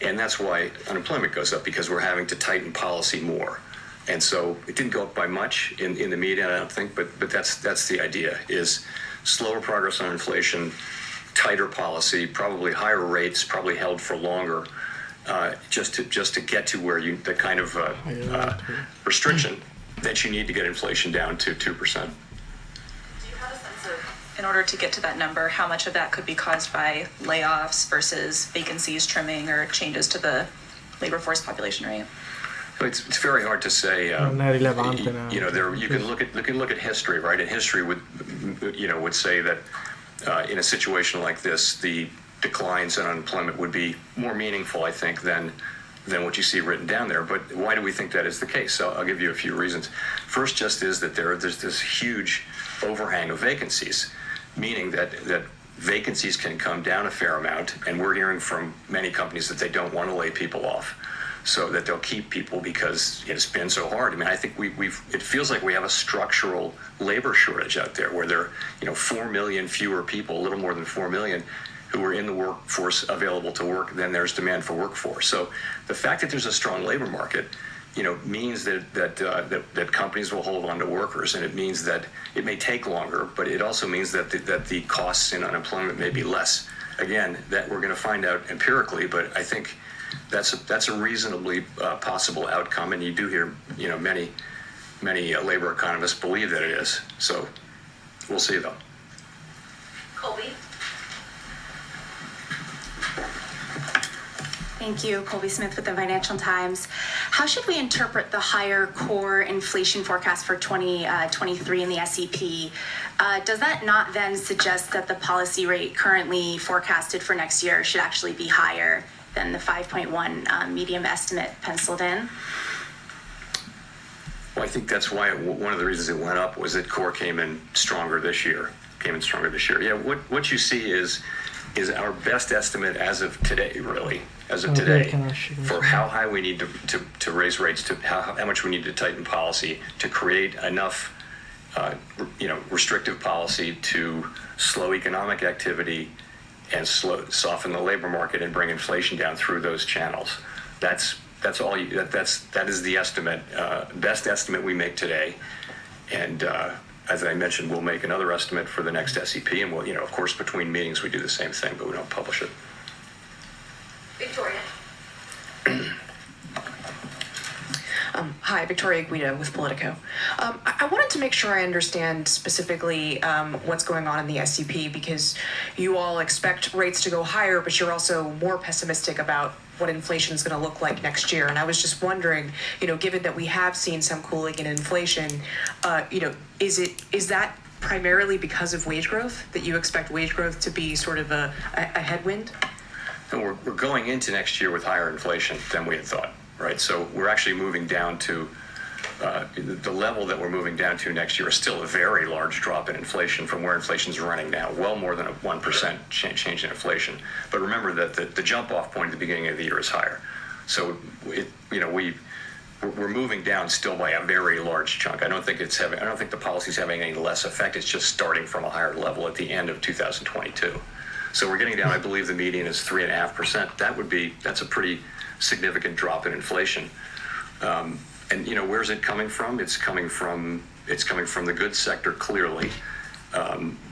and that's why unemployment goes up, because we're having to tighten policy more. And so it didn't go up by much in the meeting, I don't think, but that's the idea, is slower progress on inflation, tighter policy, probably higher rates, probably held for longer, just to get to where the kind of restriction that you need to get inflation down to 2%. Do you have a sense of, in order to get to that number, how much of that could be caused by layoffs versus vacancies trimming or changes to the labor force population rate? It's very hard to say. Non è rilevante, no. You can look at history, right? And history would say that in a situation like this, the declines in unemployment would be more meaningful, I think, than what you see written down there. But why do we think that is the case? So I'll give you a few reasons. First, just is that there's this huge overhang of vacancies, meaning that vacancies can come down a fair amount, and we're hearing from many companies that they don't want to lay people off, so that they'll keep people because it's been so hard. I mean, I think it feels like we have a structural labor shortage out there, where there are 4 million fewer people, a little more than 4 million, who are in the workforce available to work than there's demand for workforce. So the fact that there's a strong labor market, means that companies will hold on to workers, and it means that it may take longer, but it also means that the costs in unemployment may be less. Again, that we're going to find out empirically, but I think that's a reasonably possible outcome, and you do hear many labor economists believe that it is. So we'll see, though. Colby. Thank you, Colby Smith with the Financial Times. How should we interpret the higher core inflation forecast for 2023 in the SEP? Does that not then suggest that the policy rate currently forecasted for next year should actually be higher than the 5.1 medium estimate penciled in? Well, I think that's why one of the reasons it went up was that core came in stronger this year. Yeah, what you see is our best estimate as of today, really, for how high we need to raise rates, to how much we need to tighten policy to create enough, restrictive policy to slow economic activity and soften the labor market and bring inflation down through those channels. That is the estimate, best estimate we make today. And as I mentioned, we'll make another estimate for the next SEP, and we'll, of course, between meetings we do the same thing, but we don't publish it. Victoria. Hi, Victoria Guida with Politico. I wanted to make sure I understand specifically what's going on in the SEP, because you all expect rates to go higher, but you're also more pessimistic about what inflation is going to look like next year. And I was just wondering, given that we have seen some cooling in inflation, is that primarily because of wage growth, that you expect wage growth to be sort of a headwind? And we're going into next year with higher inflation than we had thought, right? So we're actually moving down to the level that we're moving down to next year is still a very large drop in inflation from where inflation is running now, well more than a 1% change in inflation. But remember that the jump off point at the beginning of the year is higher. So we're moving down still by a very large chunk. I don't think the policy's having any less effect. It's just starting from a higher level at the end of 2022. So we're getting down, I believe the median is 3.5%. That's a pretty significant drop in inflation. And where's it coming from? It's coming from the goods sector, clearly.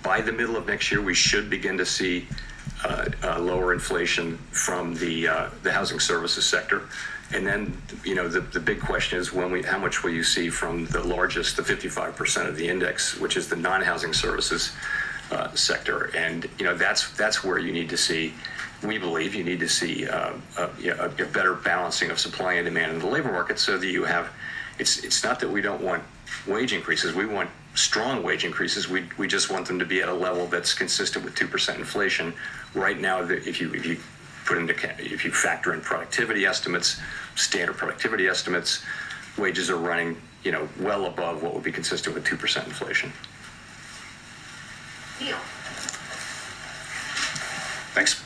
By the middle of next year, we should begin to see lower inflation from the housing services sector. And then, the big question is how much will you see from the 55% of the index, which is the non-housing services sector. And that's where you need to see. We believe you need to see a better balancing of supply and demand in the labor market, so that you have. It's not that we don't want wage increases. We want strong wage increases. We just want them to be at a level that's consistent with 2% inflation. Right now, if you factor in productivity estimates, standard productivity estimates, wages are running, well above what would be consistent with 2% inflation. Neil. Thanks.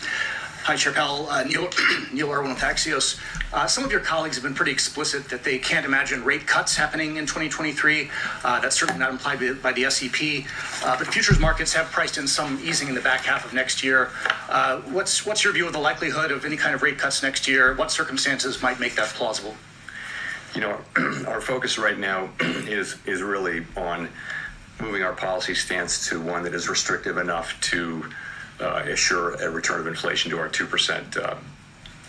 Hi, Chair Powell. Neil Irwin with Axios. Some of your colleagues have been pretty explicit that they can't imagine rate cuts happening in 2023. That's certainly not implied by the SEP. But futures markets have priced in some easing in the back half of next year. What's your view of the likelihood of any kind of rate cuts next year? What circumstances might make that plausible? Our focus right now is really on moving our policy stance to one that is restrictive enough to assure a return of inflation to our 2%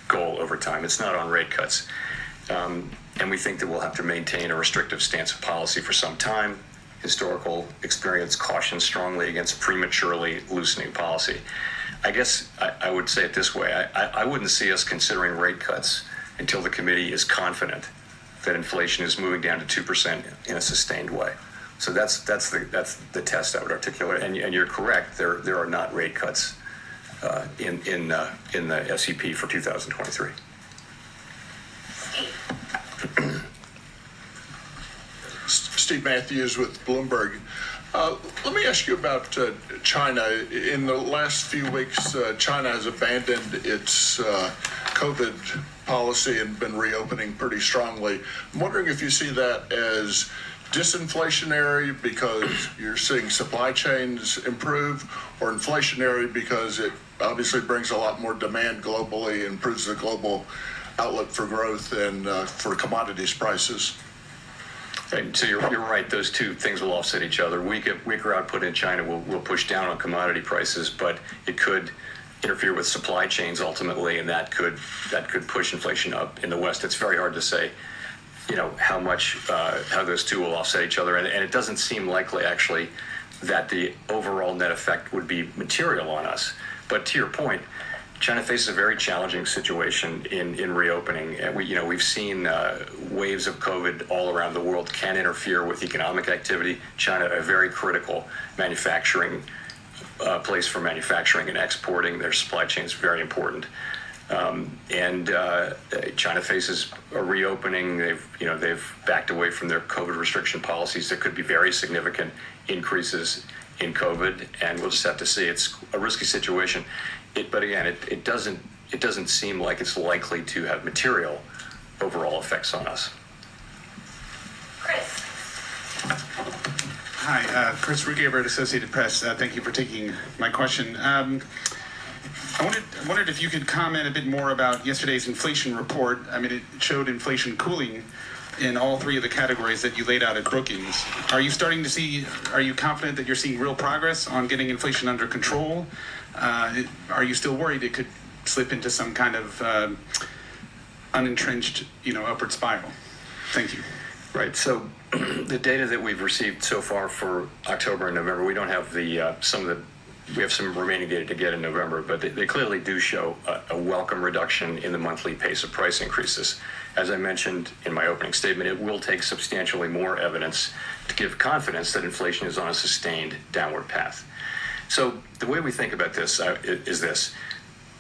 goal over time. It's not on rate cuts. And we think that we'll have to maintain a restrictive stance of policy for some time. Historical experience cautions strongly against prematurely loosening policy. I guess I would say it this way. I wouldn't see us considering rate cuts until the committee is confident that inflation is moving down to 2% in a sustained way. So that's the test I would articulate. And you're correct. There are not rate cuts in the SEP for 2023. Steve Matthews with Bloomberg. Let me ask you about China. In the last few weeks, China has abandoned its COVID policy and been reopening pretty strongly. I'm wondering if you see that as disinflationary because you're seeing supply chains improve, or inflationary because it obviously brings a lot more demand globally, improves the global outlook for growth and for commodities prices. And so you're right. Those two things will offset each other. Weaker output in China will push down on commodity prices, but it could interfere with supply chains ultimately, and that could push inflation up in the West. It's very hard to say, how those two will offset each other, and it doesn't seem likely actually that the overall net effect would be material on us. But to your point, China faces a very challenging situation in reopening. And we've seen waves of COVID all around the world can interfere with economic activity. China, a very critical manufacturing place for manufacturing and exporting. Their supply chain is very important. China faces a reopening. They've backed away from their COVID restriction policies. There could be very significant increases in COVID, and we'll just have to see. It's a risky situation. But again, it doesn't seem like it's likely to have material overall effects on us. Chris. Hi, Chris Rugaber at Associated Press. Thank you for taking my question. I wondered if you could comment a bit more about yesterday's inflation report. I mean, it showed inflation cooling in all three of the categories that you laid out at Brookings. Are you confident that you're seeing real progress on getting inflation under control? Are you still worried it could slip into some kind of unentrenched, upward spiral? Thank you. Right. So the data that we've received so far for October and November, we don't have we have some remaining data to get in November, but they clearly do show a welcome reduction in the monthly pace of price increases. As I mentioned in my opening statement, it will take substantially more evidence to give confidence that inflation is on a sustained downward path. So the way we think about this is this.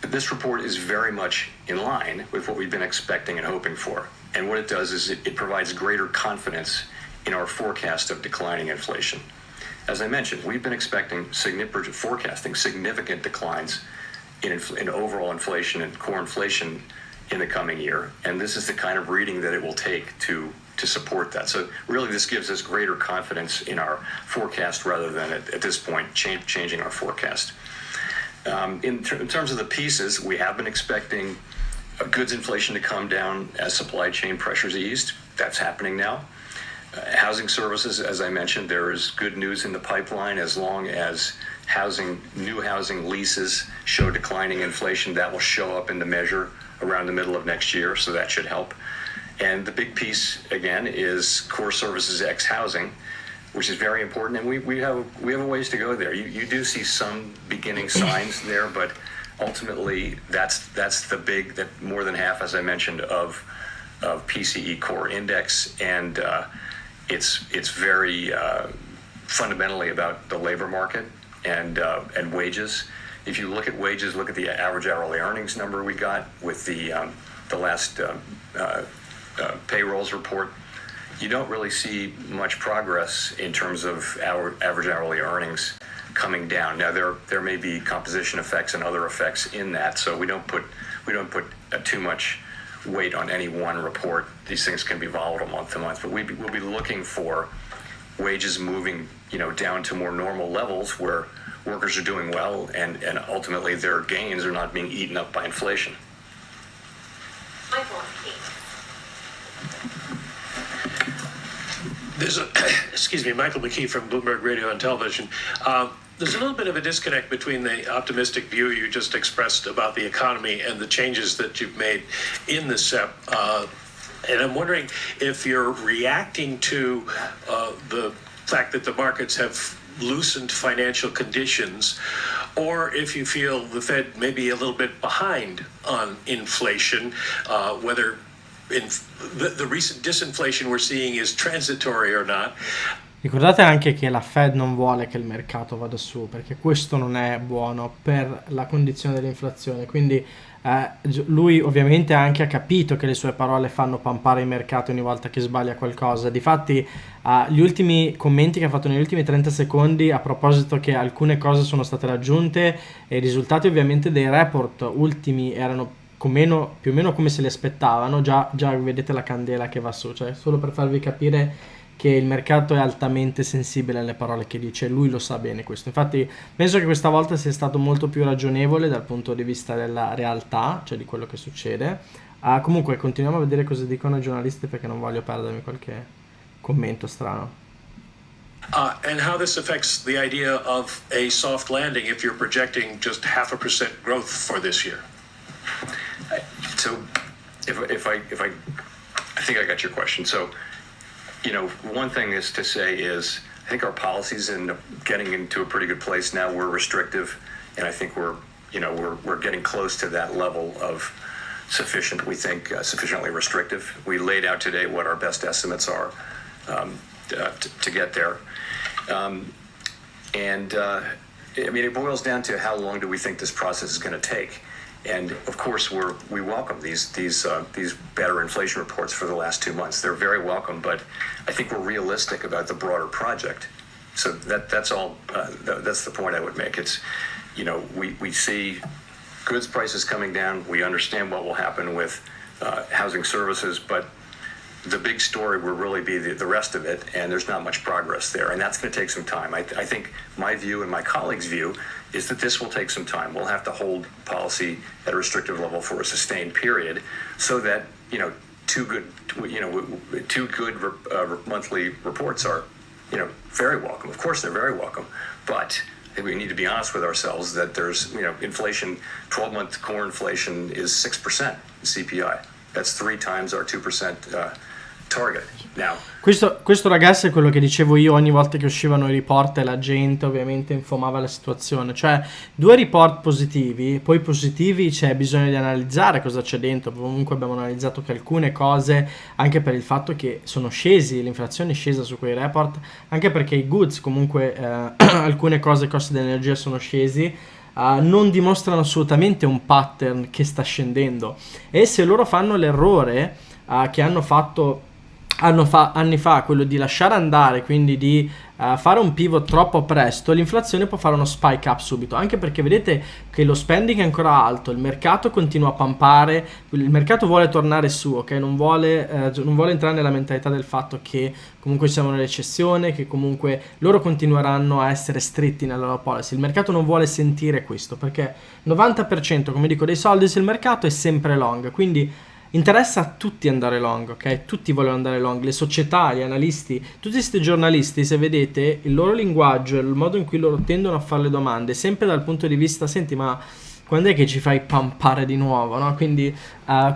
This report is very much in line with what we've been expecting and hoping for. And what it does is it provides greater confidence in our forecast of declining inflation. As I mentioned, we've been forecasting significant declines in overall inflation and core inflation in the coming year. And this is the kind of reading that it will take to support that. So really this gives us greater confidence in our forecast rather than at this point changing our forecast. In terms of the pieces, we have been expecting goods inflation to come down as supply chain pressures eased. That's happening now. Housing services, as I mentioned, there is good news in the pipeline. As long as new housing leases show declining inflation, that will show up in the measure around the middle of next year, so that should help. And the big piece, again, is core services ex housing, which is very important, and we have a ways to go there. You do see some beginning signs there, but ultimately that's that more than half, as I mentioned, of PCE core index, and it's very fundamentally about the labor market and wages. If you look at wages, look at the average hourly earnings number we got with the last payrolls report. You don't really see much progress in terms of our average hourly earnings coming down. Now there may be composition effects and other effects in that, so we don't put too much weight on any one report. These things can be volatile month to month, but we'll be looking for wages moving, down to more normal levels where workers are doing well and ultimately their gains are not being eaten up by inflation. Michael, Michael McKee from Bloomberg Radio and Television. There's a little bit of a disconnect between the optimistic view you just expressed about the economy and the changes that you've made in the SEP. And I'm wondering if you're reacting to the fact that the markets have loosened financial conditions, or if you feel the Fed may be a little bit behind on inflation, whether the recent disinflation we're seeing is transitory or not. Ricordate anche che la Fed non vuole che il mercato vada su, perché questo non è buono per la condizione dell'inflazione, quindi lui ovviamente anche ha capito che le sue parole fanno pampare i mercati ogni volta che sbaglia qualcosa. Difatti gli ultimi commenti che ha fatto negli ultimi 30 secondi a proposito che alcune cose sono state raggiunte e i risultati ovviamente dei report ultimi erano più o meno come se li aspettavano, già vedete la candela che va su, cioè solo per farvi capire che il mercato è altamente sensibile alle parole che dice, lui lo sa bene questo. Infatti penso che questa volta sia stato molto più ragionevole dal punto di vista della realtà, cioè di quello che succede. Comunque continuiamo a vedere cosa dicono i giornalisti perché non voglio perdermi qualche commento strano. And how this affects the idea of a soft landing if you're projecting just 0.5% growth for this year. So if I think I got your question. So, one thing is to say is I think our policies end up getting into a pretty good place now. We're restrictive, and I think we're getting close to that level of sufficient. We think sufficiently restrictive. We laid out today what our best estimates are to get there, it boils down to how long do we think this process is going to take. And of course, we welcome these better inflation reports for the last 2 months. They're very welcome, but I think we're realistic about the broader project. So that's all. That's the point I would make. It's, we see goods prices coming down. We understand what will happen with housing services, but the big story will really be the rest of it, and there's not much progress there, and that's going to take some time. I think my view and my colleagues' view is that this will take some time. We'll have to hold policy at a restrictive level for a sustained period, so that two good monthly reports are very welcome. Of course, they're very welcome, but I think we need to be honest with ourselves that there's inflation. 12-month core inflation is 6% CPI. That's 3 times our 2% target. Now, questo ragazzi è quello che dicevo io ogni volta che uscivano i report e la gente ovviamente informava la situazione, cioè 2 report positivi, poi positivi c'è bisogno di analizzare cosa c'è dentro. Comunque abbiamo analizzato che alcune cose, anche per il fatto che sono scesi, l'inflazione è scesa su quei report, anche perché i goods comunque alcune cose, i costi dell'energia sono scesi, non dimostrano assolutamente un pattern che sta scendendo, e se loro fanno l'errore che hanno fatto anni fa, quello di lasciare andare, quindi di fare un pivot troppo presto, l'inflazione può fare uno spike up subito, anche perché vedete che lo spending è ancora alto, il mercato continua a pampare, il mercato vuole tornare su, ok? Non vuole entrare nella mentalità del fatto che comunque siamo in recessione, che comunque loro continueranno a essere stretti nella loro policy. Il mercato non vuole sentire questo, perché 90%, come dico, dei soldi sul mercato è sempre long, quindi interessa a tutti andare long, ok? Tutti vogliono andare long, le società, gli analisti, tutti questi giornalisti, se vedete il loro linguaggio e il modo in cui loro tendono a fare le domande, sempre dal punto di vista, senti, ma quando è che ci fai pampare di nuovo, no? Quindi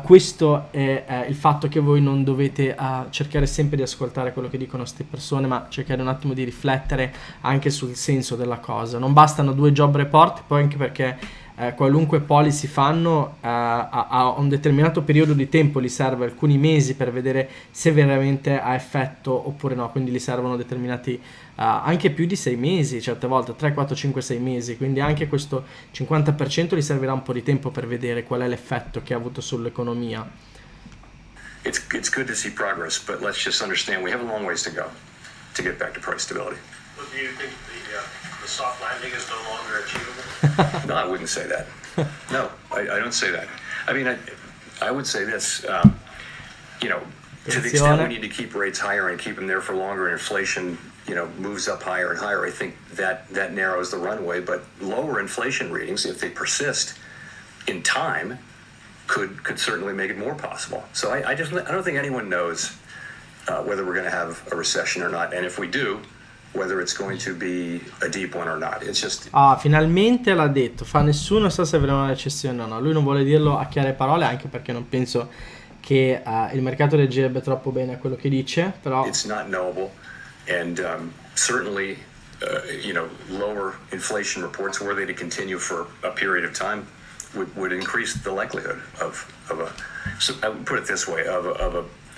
questo è il fatto che voi non dovete cercare sempre di ascoltare quello che dicono queste persone, ma cercare un attimo di riflettere anche sul senso della cosa. Non bastano 2 job report, poi anche perché qualunque policy fanno a un determinato periodo di tempo, gli serve alcuni mesi per vedere se veramente ha effetto oppure no, quindi gli servono determinati anche più di 6 mesi certe volte, 3, 4, 5, 6 mesi, quindi anche questo 50% gli servirà un po' di tempo per vedere qual è l'effetto che ha avuto sull'economia. It's good to see progress, but let's just understand we have a long ways to go to get back to price stability. Well, do you think the soft landing is no longer achievable? No, I wouldn't say that. No, I don't say that. I mean, I would say this, to the extent we need to keep rates higher and keep them there for longer and inflation, moves up higher and higher, I think that narrows the runway. But lower inflation readings, if they persist in time, could certainly make it more possible. So I don't think anyone knows whether we're going to have a recession or not, and if we do, whether it's going to be a deep one or not. It's just... finalmente l'ha detto, nessuno sa se avremo una recessione o no. Lui non vuole dirlo a chiare parole, anche perché non penso che il mercato reagirebbe troppo bene a quello che dice, però... It's not knowable, and certainly, lower inflation reports, were they to continue for a period of time, would increase the likelihood of so I would put it this way, of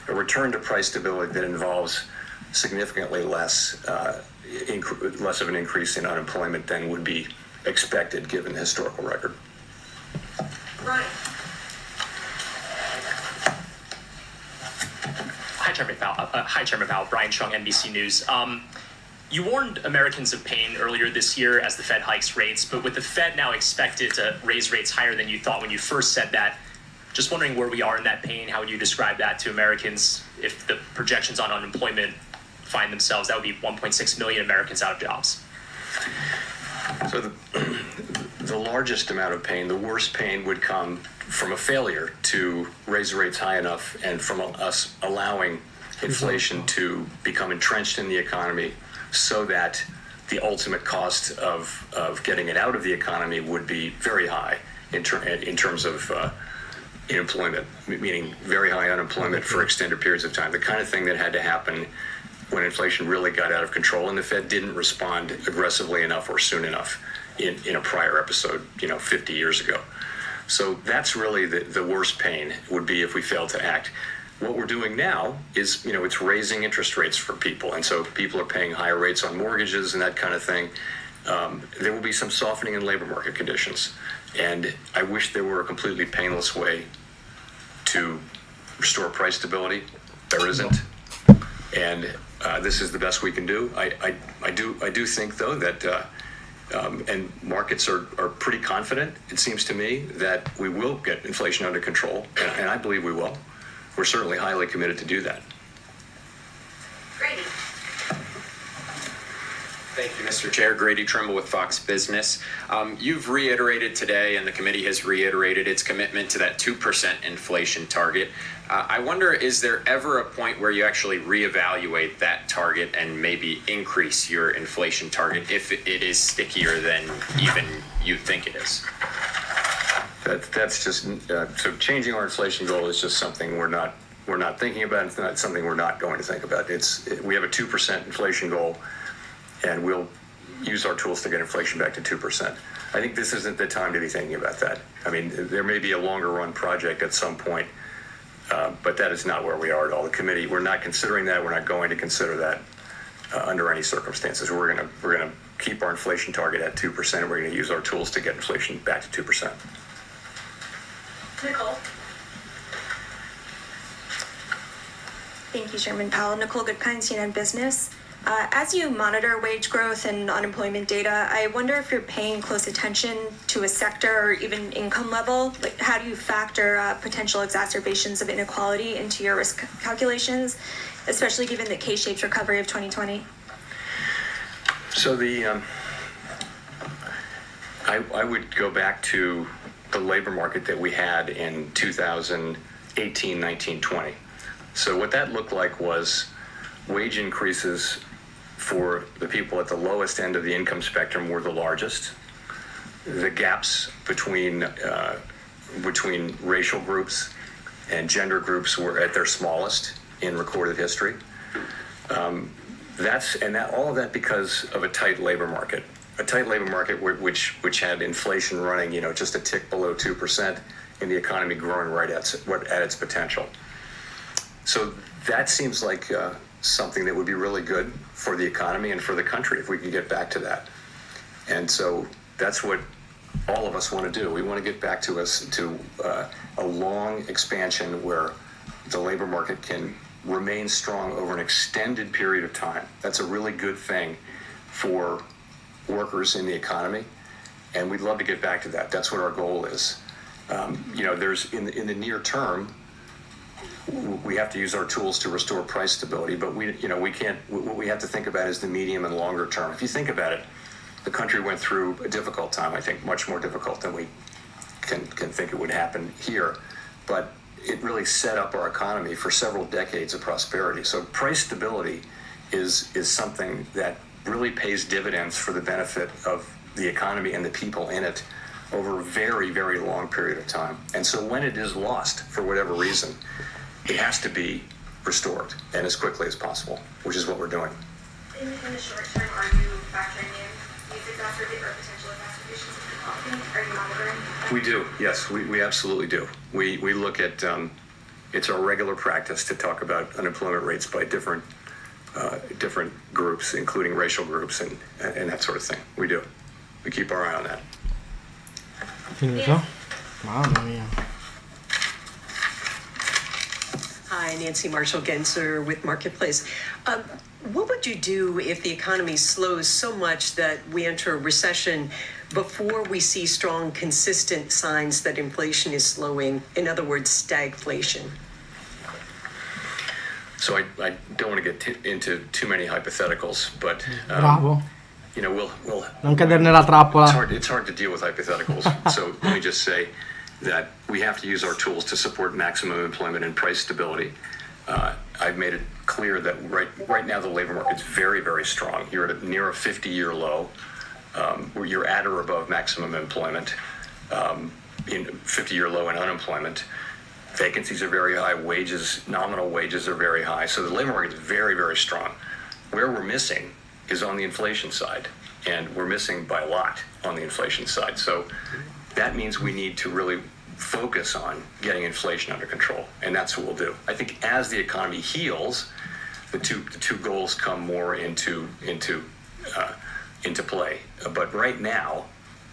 a return to price stability that involves significantly less of an increase in unemployment than would be expected given the historical record. Right. Hi, Chairman Powell. Brian Chung, NBC News. You warned Americans of pain earlier this year as the Fed hikes rates, but with the Fed now expected to raise rates higher than you thought when you first said that, just wondering where we are in that pain. How would you describe that to Americans if the projections on unemployment find themselves? That would be 1.6 million Americans out of jobs. So the largest amount of pain, the worst pain, would come from a failure to raise rates high enough and from us allowing inflation to become entrenched in the economy so that the ultimate cost of getting it out of the economy would be very high in terms of employment, meaning very high unemployment for extended periods of time. The kind of thing that had to happen when inflation really got out of control and the Fed didn't respond aggressively enough or soon enough in a prior episode, 50 years ago. So that's really the worst pain would be if we failed to act. What we're doing now is, it's raising interest rates for people. And so people are paying higher rates on mortgages and that kind of thing. There will be some softening in labor market conditions. And I wish there were a completely painless way to restore price stability. There isn't. And this is the best we can do. I do think, though, that and markets are pretty confident, it seems to me, that we will get inflation under control. And I believe we will. We're certainly highly committed to do that. Grady. Thank you, Mr. Chair. Grady Trimble with Fox Business. You've reiterated today, and the committee has reiterated its commitment to that 2% inflation target. I wonder, is there ever a point where you actually reevaluate that target and maybe increase your inflation target if it is stickier than even you think it is? That's just so changing our inflation goal is just something we're not thinking about. It's not something we're not going to think about. We have a 2% inflation goal, and we'll use our tools to get inflation back to 2%. I think this isn't the time to be thinking about that. I mean, there may be a longer run project at some point, but that is not where we are at all. The committee, we're not considering that. We're not going to consider that under any circumstances. We're gonna keep our inflation target at 2%, and we're gonna use our tools to get inflation back to 2%. Nicole. Thank you, Chairman Powell. Nicole Goodkind, CNN Business. As you monitor wage growth and unemployment data, I wonder if you're paying close attention to a sector or even income level. Like, how do you factor potential exacerbations of inequality into your risk calculations, especially given the K-shaped recovery of 2020? So I would go back to the labor market that we had in 2018, 19, 20. So what that looked like was wage increases for the people at the lowest end of the income spectrum were the largest. The gaps between racial groups and gender groups were at their smallest in recorded history. All of that because of a tight labor market. a tight labor market which had inflation running, just a tick below 2%, and the economy growing right at its potential. So that seems like something that would be really good for the economy and for the country if we can get back to that. And so that's what all of us want to do. We want to get back to a long expansion where the labor market can remain strong over an extended period of time. That's a really good thing for workers in the economy, and we'd love to get back to that. That's what our goal is. There's in the near term, we have to use our tools to restore price stability, but we can't. What we have to think about is the medium and longer term. If you think about it, the country went through a difficult time. I think much more difficult than we can think it would happen here, but it really set up our economy for several decades of prosperity. So price stability is something that really pays dividends for the benefit of the economy and the people in it over a very, very long period of time. And so when it is lost for whatever reason, it has to be restored, and as quickly as possible, which is what we're doing. In the short term, are you factoring in these potential exacerbations of inequality? Are you monitoring? We do, yes, we absolutely do. We look at, it's our regular practice to talk about unemployment rates by different groups, including racial groups and that sort of thing. We do. We keep our eye on that. Finito? Mamma mia. Hi, Nancy Marshall-Genzer with Marketplace. What would you do if the economy slows so much that we enter a recession before we see strong, consistent signs that inflation is slowing? In other words, stagflation. So I don't want to get into too many hypotheticals, but Bravo. We'll Non cadere nella trappola. It's hard to deal with hypotheticals. So let me just say that we have to use our tools to support maximum employment and price stability. I've made it clear that right now the labor market's very, very strong. You're at near a 50-year low. Where you're at or above maximum employment, in 50-year low in unemployment. Vacancies are very high. Nominal wages are very high. So the labor market is very, very strong. Where we're missing is on the inflation side, and we're missing by a lot on the inflation side. So that means we need to really focus on getting inflation under control, and that's what we'll do. I think as the economy heals, the two goals come more into play. But right now,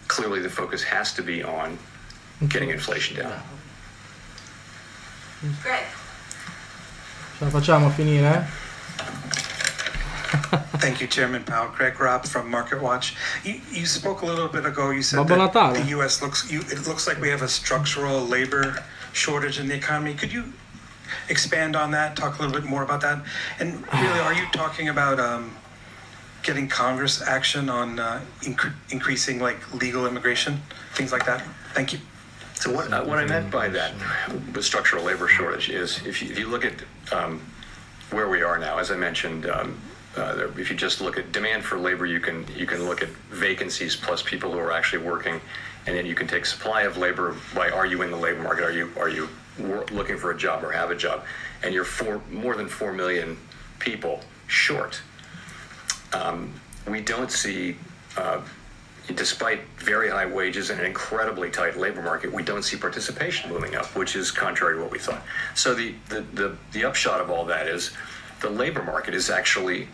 clearly the focus has to be on getting inflation down. Greg. Ce la facciamo a finire? Thank you, Chairman Powell. Greg Robb from MarketWatch. You spoke a little bit ago. You said Babbo that Natale. the U.S. it looks like we have a structural labor shortage in the economy. Could you expand on that? Talk a little bit more about that. And really, are you talking about getting Congress action on increasing legal immigration, things like that? Thank you. So what I meant by that with structural labor shortage is if you look at where we are now, as I mentioned, if you just look at demand for labor, you can look at vacancies plus people who are actually working, and then you can take supply of labor by are you in the labor market, are you looking for a job or have a job, and you're more than 4 million people short. We don't see, despite very high wages and an incredibly tight labor market, we don't see participation moving up, which is contrary to what we thought. So the upshot of all that is the labor market is actually,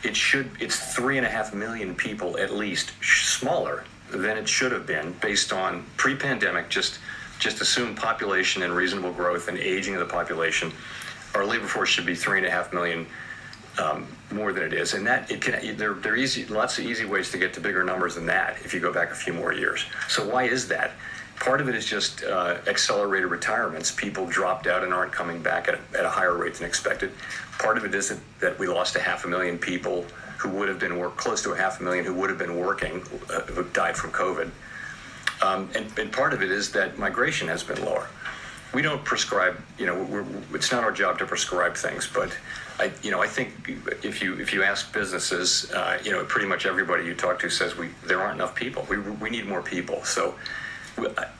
it's 3.5 million people at least smaller than it should have been based on pre-pandemic, just assume population and reasonable growth and aging of the population. Our labor force should be 3.5 million more than it is, and that there are lots of easy ways to get to bigger numbers than that if you go back a few more years. So why is that? Part of it is just accelerated retirements. People dropped out and aren't coming back at a higher rate than expected. Part of it is that we lost 500,000 people who would have been close to 500,000 who would have been working who died from COVID. And part of it is that migration has been lower. We don't prescribe, it's not our job to prescribe things, but I think if you ask businesses, pretty much everybody you talk to says there aren't enough people. We need more people. So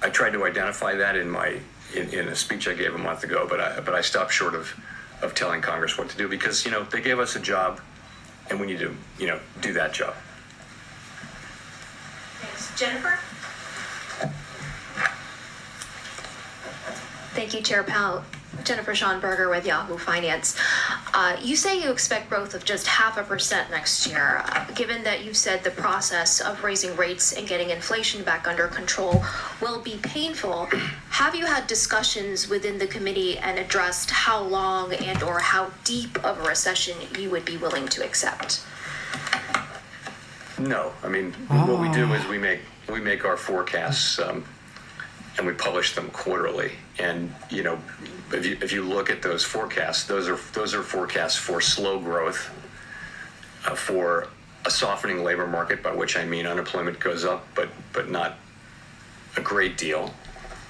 I tried to identify that in a speech I gave a month ago, but I stopped short of telling Congress what to do because they gave us a job, and we need to do that job. News. Jennifer? Thank you, Chair Powell. Jennifer Schonberger with Yahoo Finance. You say you expect growth of just 0.5% next year. Given that you said the process of raising rates and getting inflation back under control will be painful, have you had discussions within the committee and addressed how long and or how deep of a recession you would be willing to accept? No, I mean, what we do is we make our forecasts and we publish them quarterly. And you know, if you look at those forecasts, those are forecasts for slow growth, for a softening labor market, by which I mean unemployment goes up, but not a great deal.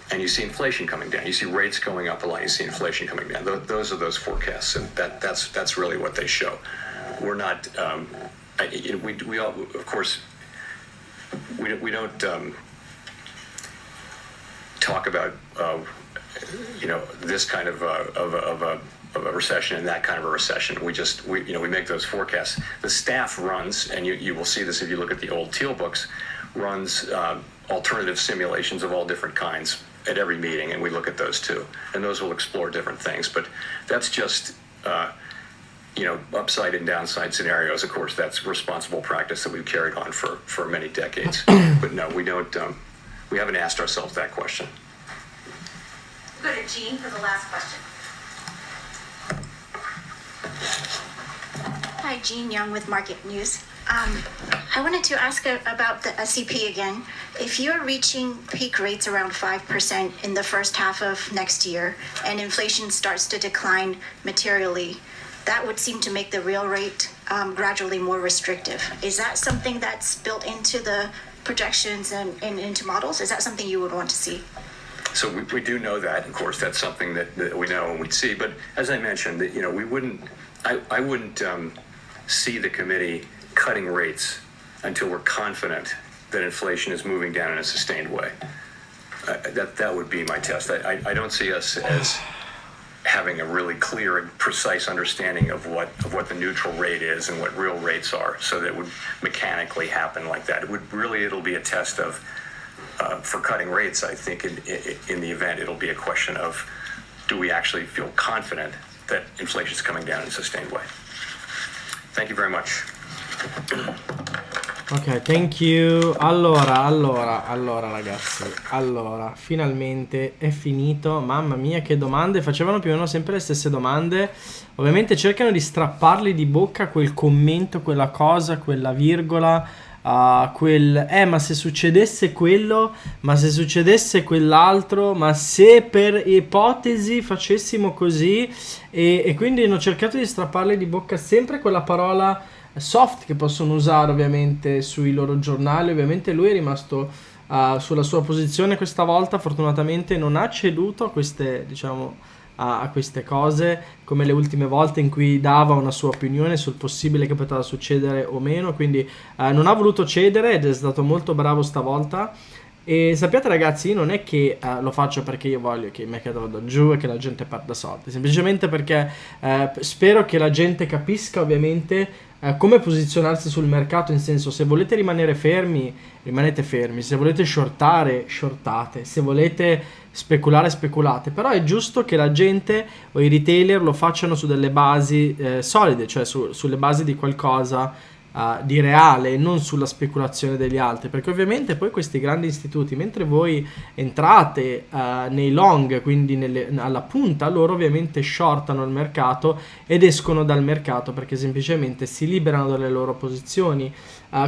And you see inflation coming down. You see rates going up a lot. You see inflation coming down. Those are those forecasts, and that's really what they show. We're not. We all, of course, we don't talk about this kind of a recession and that kind of a recession. We make those forecasts. The staff runs, and you will see this if you look at the old Teal books, runs alternative simulations of all different kinds at every meeting, and we look at those too. And those will explore different things. But that's just upside and downside scenarios. Of course, that's responsible practice that we've carried on for many decades. But no, we don't. We haven't asked ourselves that question. Go to Jean for the last question. Hi, Jean Young with Market News. I wanted to ask about the SEP again. If you're reaching peak rates around 5% in the first half of next year and inflation starts to decline materially, that would seem to make the real rate gradually more restrictive. Is that something that's built into the projections and into models? Is that something you would want to see? So we do know that. Of course, that's something that we know and we see. But as I mentioned, we wouldn't. I wouldn't see the committee cutting rates until we're confident that inflation is moving down in a sustained way. That would be my test. I don't see us as having a really clear and precise understanding of what the neutral rate is and what real rates are, so that it would mechanically happen like that. It'll be a test of for cutting rates. I think in the event it'll be a question of, do we actually feel confident that inflation is coming down in a sustained way? Thank you very much. Ok, thank you. Allora ragazzi, finalmente è finito. Mamma mia, che domande. Facevano più o meno sempre le stesse domande. Ovviamente cercano di strapparli di bocca quel commento, quella cosa, quella virgola, ma se succedesse quello, ma se succedesse quell'altro, ma se per ipotesi facessimo così, e quindi hanno cercato di strapparli di bocca sempre quella parola soft che possono usare ovviamente sui loro giornali. Ovviamente lui è rimasto sulla sua posizione questa volta, fortunatamente non ha ceduto a queste, a queste cose come le ultime volte in cui dava una sua opinione sul possibile che poteva succedere o meno, quindi non ha voluto cedere ed è stato molto bravo stavolta. E sappiate ragazzi, io non è che lo faccio perché io voglio che il mercato vada giù e che la gente perda soldi, semplicemente perché spero che la gente capisca ovviamente come posizionarsi sul mercato, in senso, se volete rimanere fermi, rimanete fermi, se volete shortare, shortate, se volete speculare, speculate, però è giusto che la gente o i retailer lo facciano su delle basi solide, cioè sulle basi di qualcosa di reale, non sulla speculazione degli altri, perché ovviamente poi questi grandi istituti, mentre voi entrate nei long, quindi alla punta, loro ovviamente shortano il mercato ed escono dal mercato perché semplicemente si liberano dalle loro posizioni,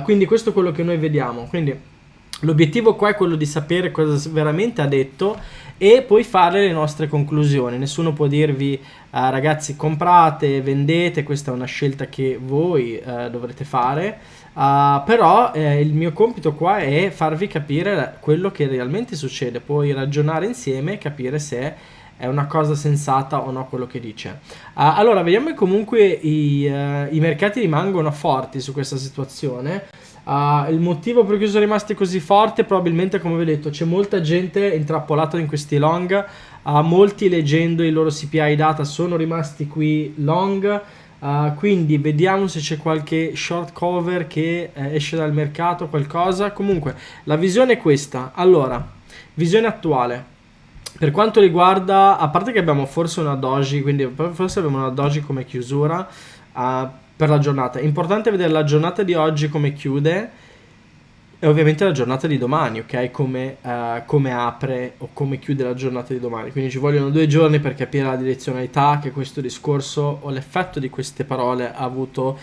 quindi questo è quello che noi vediamo. Quindi l'obiettivo qua è quello di sapere cosa veramente ha detto e poi fare le nostre conclusioni. Nessuno può dirvi ragazzi comprate, vendete, questa è una scelta che voi dovrete fare, però il mio compito qua è farvi capire quello che realmente succede, poi ragionare insieme e capire se è una cosa sensata o no quello che dice. Allora vediamo che comunque i mercati rimangono forti su questa situazione. Il motivo per cui sono rimasti così forti probabilmente, come vi ho detto, c'è molta gente intrappolata in questi long, molti leggendo i loro CPI data sono rimasti qui long, quindi vediamo se c'è qualche short cover che esce dal mercato, qualcosa. Comunque la visione è questa. Allora, visione attuale per quanto riguarda, a parte che abbiamo forse una doji, quindi forse abbiamo una doji come chiusura per la giornata. È importante vedere la giornata di oggi come chiude e ovviamente la giornata di domani, ok? Come apre o come chiude la giornata di domani. Quindi ci vogliono 2 giorni per capire la direzionalità che questo discorso o l'effetto di queste parole ha avuto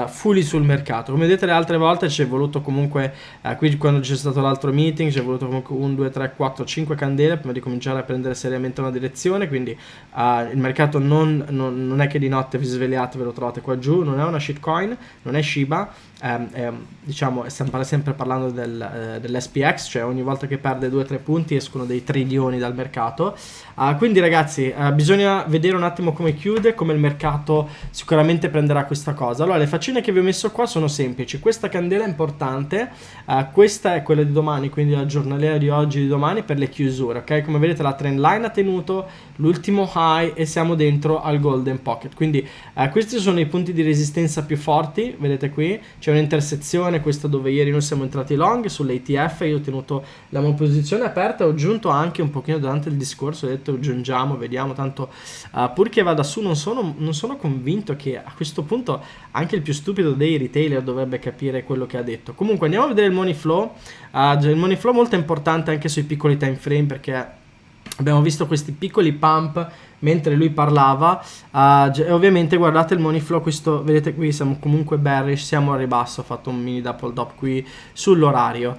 fully sul mercato. Come vedete le altre volte ci è voluto comunque, qui quando c'è stato l'altro meeting, ci è voluto comunque 1, 2, 3, 4, 5 candele prima di cominciare a prendere seriamente una direzione. Quindi il mercato non è che di notte vi svegliate, ve lo trovate qua giù, non è una shitcoin, non è Shiba. Diciamo, stiamo sempre parlando dell'SPX, cioè ogni volta che perde 2-3 punti escono dei trilioni dal mercato. Quindi ragazzi, bisogna vedere un attimo come chiude, come il mercato sicuramente prenderà questa cosa. Allora, le faccine che vi ho messo qua sono semplici. Questa candela è importante, questa è quella di domani, quindi la giornaliera di oggi e di domani per le chiusure, ok? Come vedete la trend line ha tenuto l'ultimo high e siamo dentro al golden pocket, quindi questi sono i punti di resistenza più forti, vedete qui c'è un'intersezione, questa dove ieri noi siamo entrati long sull'ETF, io ho tenuto la mia posizione aperta, ho aggiunto anche un pochino durante il discorso, ho detto aggiungiamo, vediamo, tanto pur che vada su non sono convinto che a questo punto anche il più stupido dei retailer dovrebbe capire quello che ha detto. Comunque andiamo a vedere il money flow. Il money flow è molto importante anche sui piccoli time frame, perché abbiamo visto questi piccoli pump mentre lui parlava, e ovviamente guardate il money flow, questo vedete qui siamo comunque bearish, siamo a ribasso, ho fatto un mini double top qui sull'orario.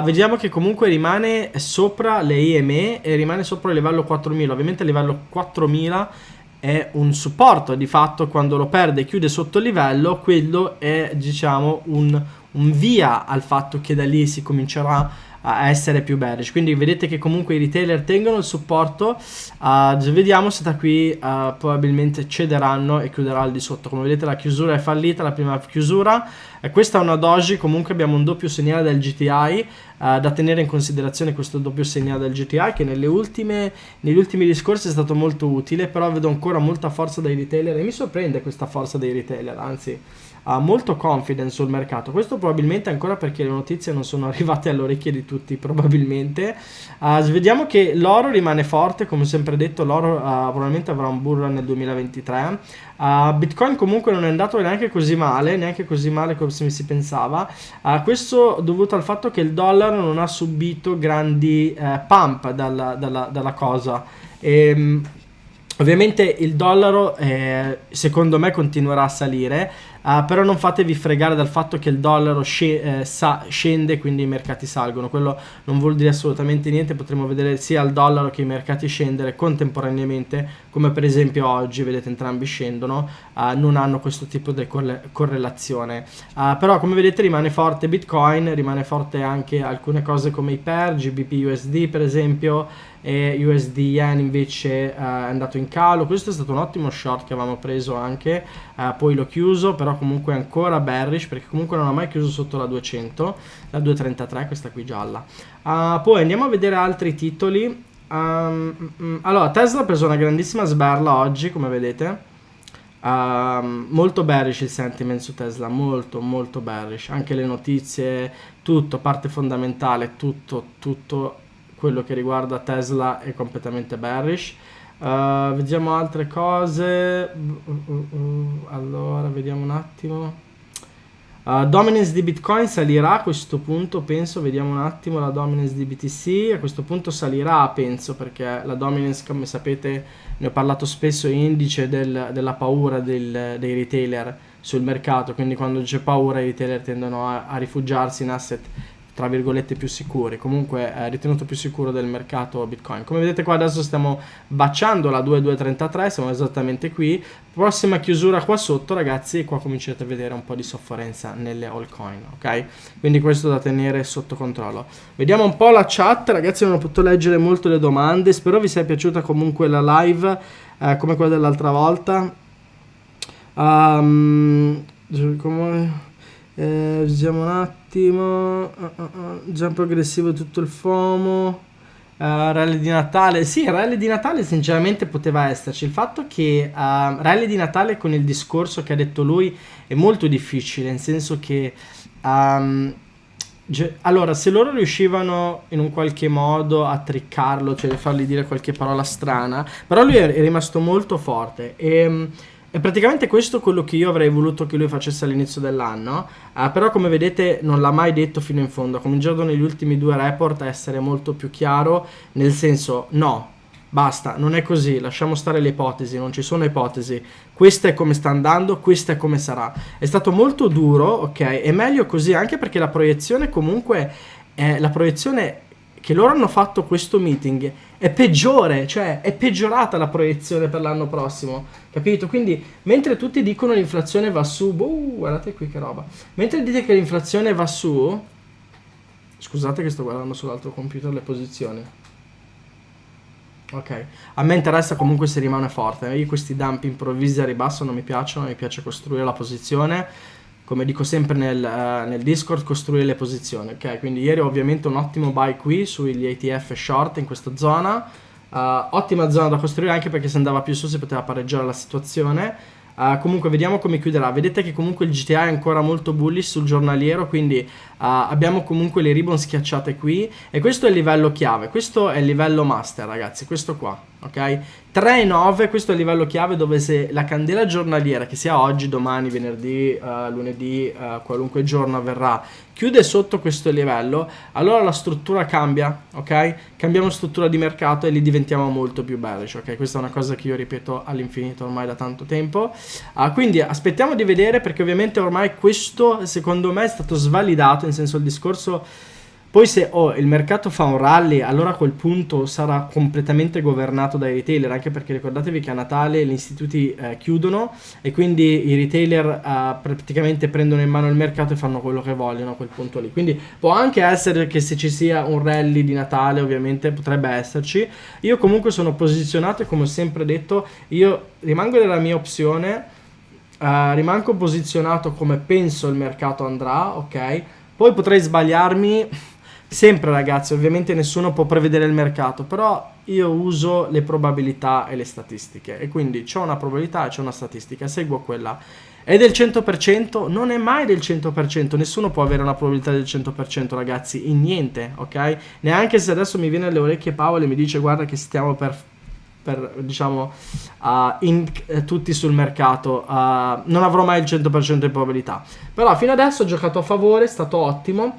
Vediamo che comunque rimane sopra le EME e rimane sopra il livello 4000, ovviamente il livello 4000 è un supporto, di fatto quando lo perde e chiude sotto il livello, quello è diciamo un via al fatto che da lì si comincerà a essere più bearish. Quindi vedete che comunque i retailer tengono il supporto, vediamo se da qui probabilmente cederanno e chiuderà al di sotto. Come vedete la chiusura è fallita, la prima chiusura, questa è una doji, comunque abbiamo un doppio segnale del GTI, da tenere in considerazione questo doppio segnale del GTI che negli ultimi discorsi è stato molto utile, però vedo ancora molta forza dai retailer e mi sorprende questa forza dei retailer, anzi molto confidence sul mercato. Questo probabilmente ancora perché le notizie non sono arrivate alle orecchie di tutti, probabilmente. Vediamo che l'oro rimane forte, come sempre detto l'oro probabilmente avrà un bull run nel 2023. Bitcoin comunque non è andato neanche così male come si pensava, questo dovuto al fatto che il dollaro non ha subito grandi pump dalla cosa. Ovviamente il dollaro secondo me continuerà a salire, però non fatevi fregare dal fatto che il dollaro scende, quindi i mercati salgono. Quello non vuol dire assolutamente niente, potremo vedere sia il dollaro che i mercati scendere contemporaneamente, come per esempio oggi, vedete entrambi scendono, non hanno questo tipo di correlazione. Però come vedete rimane forte Bitcoin, rimane forte anche alcune cose come i pair, GBP USD per esempio, e USD Yen invece è andato in calo. Questo è stato un ottimo short che avevamo preso anche, poi l'ho chiuso, però comunque è ancora bearish perché comunque non ha mai chiuso sotto la 200, la 233, questa qui gialla. Poi andiamo a vedere altri titoli. Allora Tesla ha preso una grandissima sberla oggi, come vedete, molto bearish il sentiment su Tesla, molto bearish, anche le notizie, tutto, parte fondamentale, tutto quello che riguarda Tesla è completamente bearish. Vediamo altre cose. Allora vediamo un attimo. Dominance di Bitcoin salirà a questo punto, penso. Vediamo un attimo la dominance di BTC. A questo punto salirà, penso, perché la dominance, come sapete, ne ho parlato spesso, è indice della paura dei retailer sul mercato. Quindi quando c'è paura i retailer tendono a rifugiarsi in asset tra virgolette più sicuri, comunque ritenuto più sicuro del mercato Bitcoin. Come vedete qua adesso stiamo baciando la 2233, siamo esattamente qui, prossima chiusura qua sotto ragazzi, e qua cominciate a vedere un po' di sofferenza nelle altcoin, ok? Quindi questo da tenere sotto controllo. Vediamo un po' la chat, ragazzi, non ho potuto leggere molto le domande, spero vi sia piaciuta comunque la live, come quella dell'altra volta. Vediamo un attimo. Già progressivo tutto il FOMO. Rally di Natale, sì, rally di Natale sinceramente poteva esserci. Il fatto che rally di Natale con il discorso che ha detto lui è molto difficile, nel senso che allora, se loro riuscivano in un qualche modo a triccarlo, cioè di fargli dire qualche parola strana, però lui è rimasto molto forte e è praticamente questo quello che io avrei voluto che lui facesse all'inizio dell'anno, però come vedete non l'ha mai detto fino in fondo, ha cominciato negli ultimi 2 report a essere molto più chiaro, nel senso no, basta, non è così, lasciamo stare le ipotesi, non ci sono ipotesi, questa è come sta andando, questa è come sarà. È stato molto duro, ok, è meglio così anche perché la proiezione comunque, la proiezione che loro hanno fatto questo meeting è peggiore, cioè è peggiorata la proiezione per l'anno prossimo, capito? Quindi mentre tutti dicono l'inflazione va su, guardate qui che roba, mentre dite che l'inflazione va su, scusate che sto guardando sull'altro computer le posizioni. Ok, a me interessa comunque se rimane forte. Io questi dump improvvisi a ribasso non mi piacciono, mi piace costruire la posizione. Come dico sempre nel Discord, costruire le posizioni, ok? Quindi ieri ovviamente un ottimo buy qui sugli ETF short in questa zona. Ottima zona da costruire anche perché se andava più su si poteva pareggiare la situazione. Comunque vediamo come chiuderà. Vedete che comunque il GTA è ancora molto bullish sul giornaliero, quindi abbiamo comunque le ribbon schiacciate qui e questo è il livello chiave, questo è il livello master ragazzi, questo qua, ok? 3,9, questo è il livello chiave dove se la candela giornaliera, che sia oggi, domani, venerdì, lunedì, qualunque giorno avverrà, chiude sotto questo livello, allora la struttura cambia, ok? Cambiamo struttura di mercato e lì diventiamo molto più bearish, ok? Questa è una cosa che io ripeto all'infinito ormai da tanto tempo. Quindi aspettiamo di vedere perché ovviamente ormai questo secondo me è stato svalidato, nel senso il discorso... Poi se il mercato fa un rally, allora a quel punto sarà completamente governato dai retailer, anche perché ricordatevi che a Natale gli istituti chiudono e quindi i retailer praticamente prendono in mano il mercato e fanno quello che vogliono a quel punto lì. Quindi può anche essere che se ci sia un rally di Natale, ovviamente potrebbe esserci. Io comunque sono posizionato e come ho sempre detto, io rimango nella mia opzione, rimango posizionato come penso il mercato andrà, ok? Poi potrei sbagliarmi... Sempre ragazzi, ovviamente nessuno può prevedere il mercato, però io uso le probabilità e le statistiche e quindi c'ho una probabilità e c'ho una statistica, seguo quella. È del 100%? Non è mai del 100%, nessuno può avere una probabilità del 100% ragazzi, in niente, ok? Neanche se adesso mi viene alle orecchie Paolo e mi dice guarda che stiamo per diciamo tutti sul mercato, non avrò mai il 100% di probabilità, però fino adesso ho giocato a favore, è stato ottimo.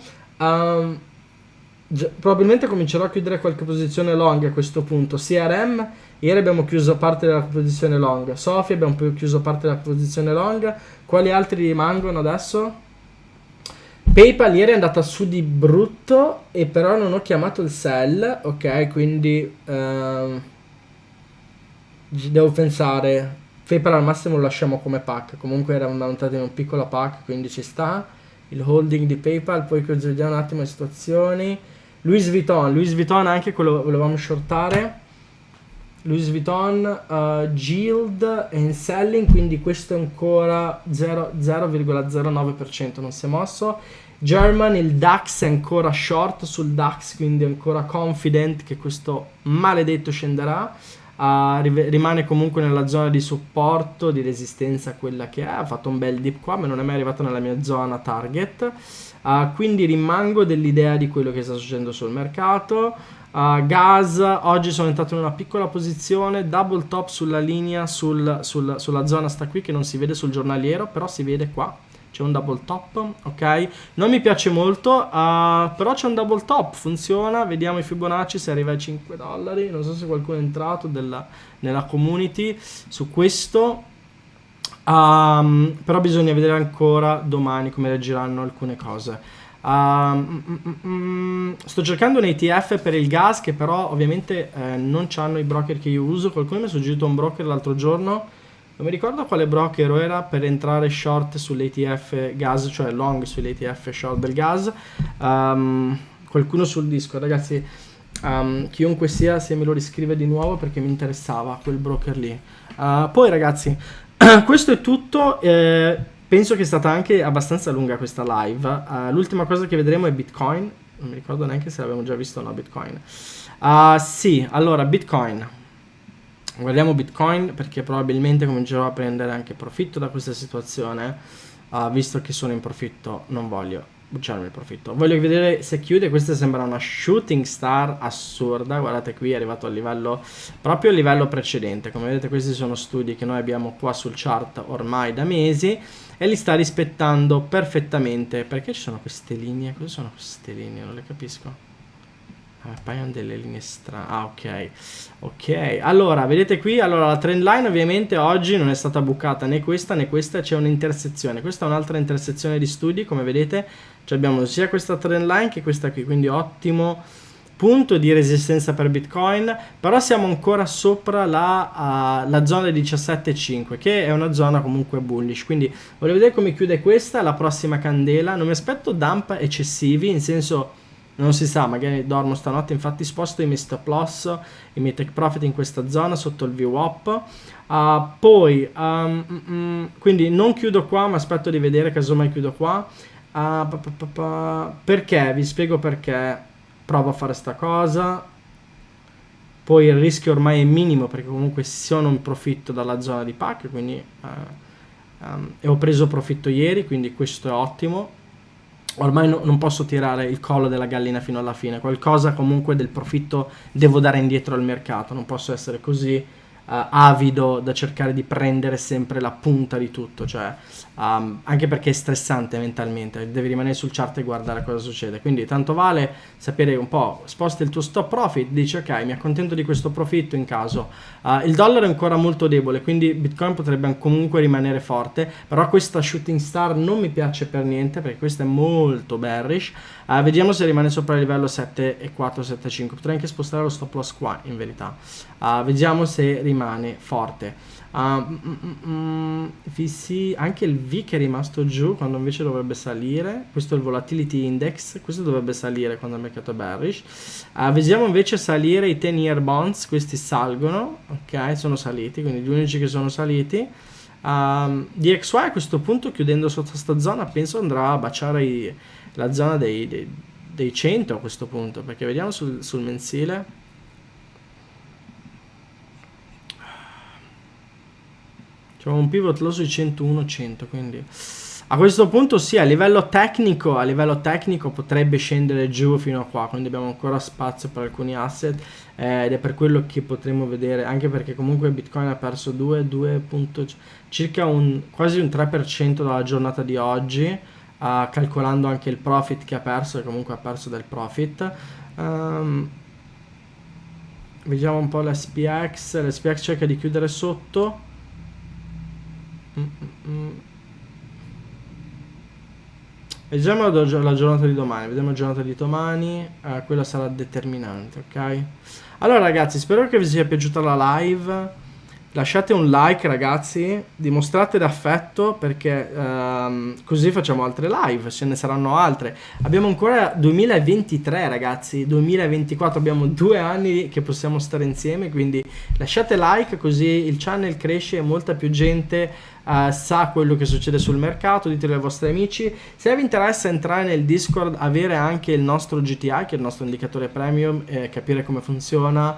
Probabilmente comincerò a chiudere qualche posizione long a questo punto. CRM, ieri abbiamo chiuso parte della posizione long. Sofia abbiamo chiuso parte della posizione long. Quali altri rimangono adesso? PayPal ieri è andata su di brutto e però non ho chiamato il sell, ok, quindi devo pensare. PayPal al massimo lo lasciamo come pack, comunque era montato in un piccolo pack, quindi ci sta. Il holding di PayPal, poi vediamo un attimo le situazioni. Louis Vuitton anche quello volevamo shortare. Louis Vuitton, yield and selling, quindi questo è ancora 0,09%, non si è mosso. German, il DAX è ancora short sul DAX, quindi ancora confident che questo maledetto scenderà. Rimane comunque nella zona di supporto, di resistenza quella che è, ha fatto un bel dip qua ma non è mai arrivato nella mia zona target, quindi rimango dell'idea di quello che sta succedendo sul mercato. Gas, oggi sono entrato in una piccola posizione, double top sulla linea, sulla zona sta qui che non si vede sul giornaliero, però si vede qua. C'è un double top, ok? Non mi piace molto, però c'è un double top, funziona. Vediamo i Fibonacci se arriva ai $5. Non so se qualcuno è entrato nella community su questo. Però bisogna vedere ancora domani come reagiranno alcune cose. Sto cercando un ETF per il gas che però ovviamente non c'hanno i broker che io uso. Qualcuno mi ha suggerito un broker l'altro giorno. Non mi ricordo quale broker era per entrare short sull'ETF gas, cioè long sull'ETF short del gas. Qualcuno sul Discord, ragazzi, chiunque sia, se me lo riscrive di nuovo perché mi interessava quel broker lì. Poi ragazzi, questo è tutto. Penso che è stata anche abbastanza lunga questa live. L'ultima cosa che vedremo è Bitcoin. non mi ricordo neanche se l'abbiamo già visto o no Bitcoin. Sì, allora Bitcoin. Guardiamo Bitcoin perché probabilmente comincerò a prendere anche profitto da questa situazione. Visto che sono in profitto non voglio bruciarmi il profitto. Voglio vedere se chiude. Questa sembra una shooting star assurda. Guardate qui, è arrivato al livello, proprio al livello precedente. Come vedete questi sono studi che noi abbiamo qua sul chart ormai da mesi e li sta rispettando perfettamente. Perché ci sono queste linee? Cosa sono queste linee? Non le capisco. Appaiono delle linee strane. Ok, allora vedete qui, allora la trend line ovviamente oggi non è stata bucata né questa, c'è un'intersezione. Questa è un'altra intersezione di studi, come vedete abbiamo sia questa trend line che questa qui, quindi ottimo punto di resistenza per Bitcoin, però siamo ancora sopra la zona di 17,5 che è una zona comunque bullish, quindi voglio vedere come chiude questa, la prossima candela. Non mi aspetto dump eccessivi, in senso non si sa, magari dormo stanotte, infatti sposto i miei stop loss, i miei take profit in questa zona sotto il VWAP. Quindi non chiudo qua, ma aspetto di vedere, casomai chiudo qua. Perché? Vi spiego perché provo a fare sta cosa. Poi il rischio ormai è minimo perché comunque sono in profitto dalla zona di pack, quindi e ho preso profitto ieri, quindi questo è ottimo. Ormai non posso tirare il collo della gallina fino alla fine, qualcosa comunque del profitto devo dare indietro al mercato, non posso essere così avido da cercare di prendere sempre la punta di tutto, cioè anche perché è stressante mentalmente, devi rimanere sul chart e guardare cosa succede, quindi tanto vale sapere un po', sposti il tuo stop profit, dici ok, mi accontento di questo profitto in caso. Il dollaro è ancora molto debole, quindi Bitcoin potrebbe comunque rimanere forte, però questa shooting star non mi piace per niente perché questa è molto bearish. Vediamo se rimane sopra il livello 7,4, 7,5, potrei anche spostare lo stop loss qua in verità. Vediamo se rimane forte. VC, anche il V che è rimasto giù quando invece dovrebbe salire. Questo è il volatility index, questo dovrebbe salire quando il mercato è bearish. Vediamo invece salire i 10 year bonds, questi salgono, ok, sono saliti, quindi gli unici che sono saliti. DXY a questo punto, chiudendo sotto sta zona, penso andrà a baciare la zona dei 100 a questo punto, perché vediamo sul mensile. C'è un pivot low sui 101-100, quindi a questo punto sì, a livello tecnico potrebbe scendere giù fino a qua, quindi abbiamo ancora spazio per alcuni asset ed è per quello che potremo vedere, anche perché comunque Bitcoin ha perso circa quasi un 3% dalla giornata di oggi, calcolando anche il profit che ha perso, e comunque ha perso del profit. Vediamo un po' l'SPX cerca di chiudere sotto. Vediamo la giornata di domani, quella sarà determinante, ok? Allora ragazzi, spero che vi sia piaciuta la live. Lasciate un like ragazzi, dimostrate l'affetto perché così facciamo altre live, se ne saranno altre. Abbiamo ancora 2023 ragazzi, 2024, abbiamo 2 anni che possiamo stare insieme, quindi lasciate like così il channel cresce e molta più gente sa quello che succede sul mercato. Ditelo ai vostri amici. Se vi interessa entrare nel Discord, avere anche il nostro GTI, che è il nostro indicatore premium, capire come funziona,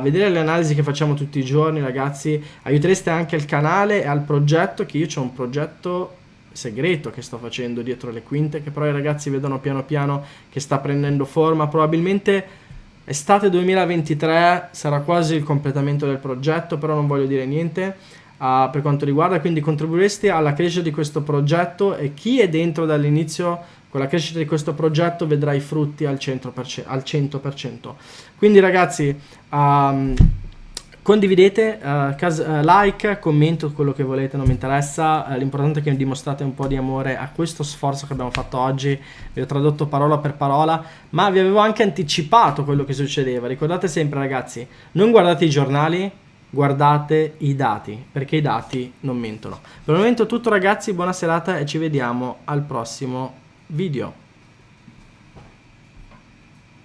vedere le analisi che facciamo tutti i giorni ragazzi, aiutereste anche il canale e al progetto, che io ho un progetto segreto che sto facendo dietro le quinte, che però i ragazzi vedono piano piano che sta prendendo forma. Probabilmente estate 2023 sarà quasi il completamento del progetto, però non voglio dire niente per quanto riguarda, quindi contribuireste alla crescita di questo progetto, e chi è dentro dall'inizio con la crescita di questo progetto vedrà i frutti al 100%. Quindi ragazzi, condividete, like, commento quello che volete, non mi interessa, l'importante è che dimostrate un po' di amore a questo sforzo che abbiamo fatto oggi. Vi ho tradotto parola per parola, ma vi avevo anche anticipato quello che succedeva. Ricordate sempre ragazzi, non guardate i giornali, guardate i dati, perché i dati non mentono. Per il momento è tutto ragazzi, buona serata e ci vediamo al prossimo video.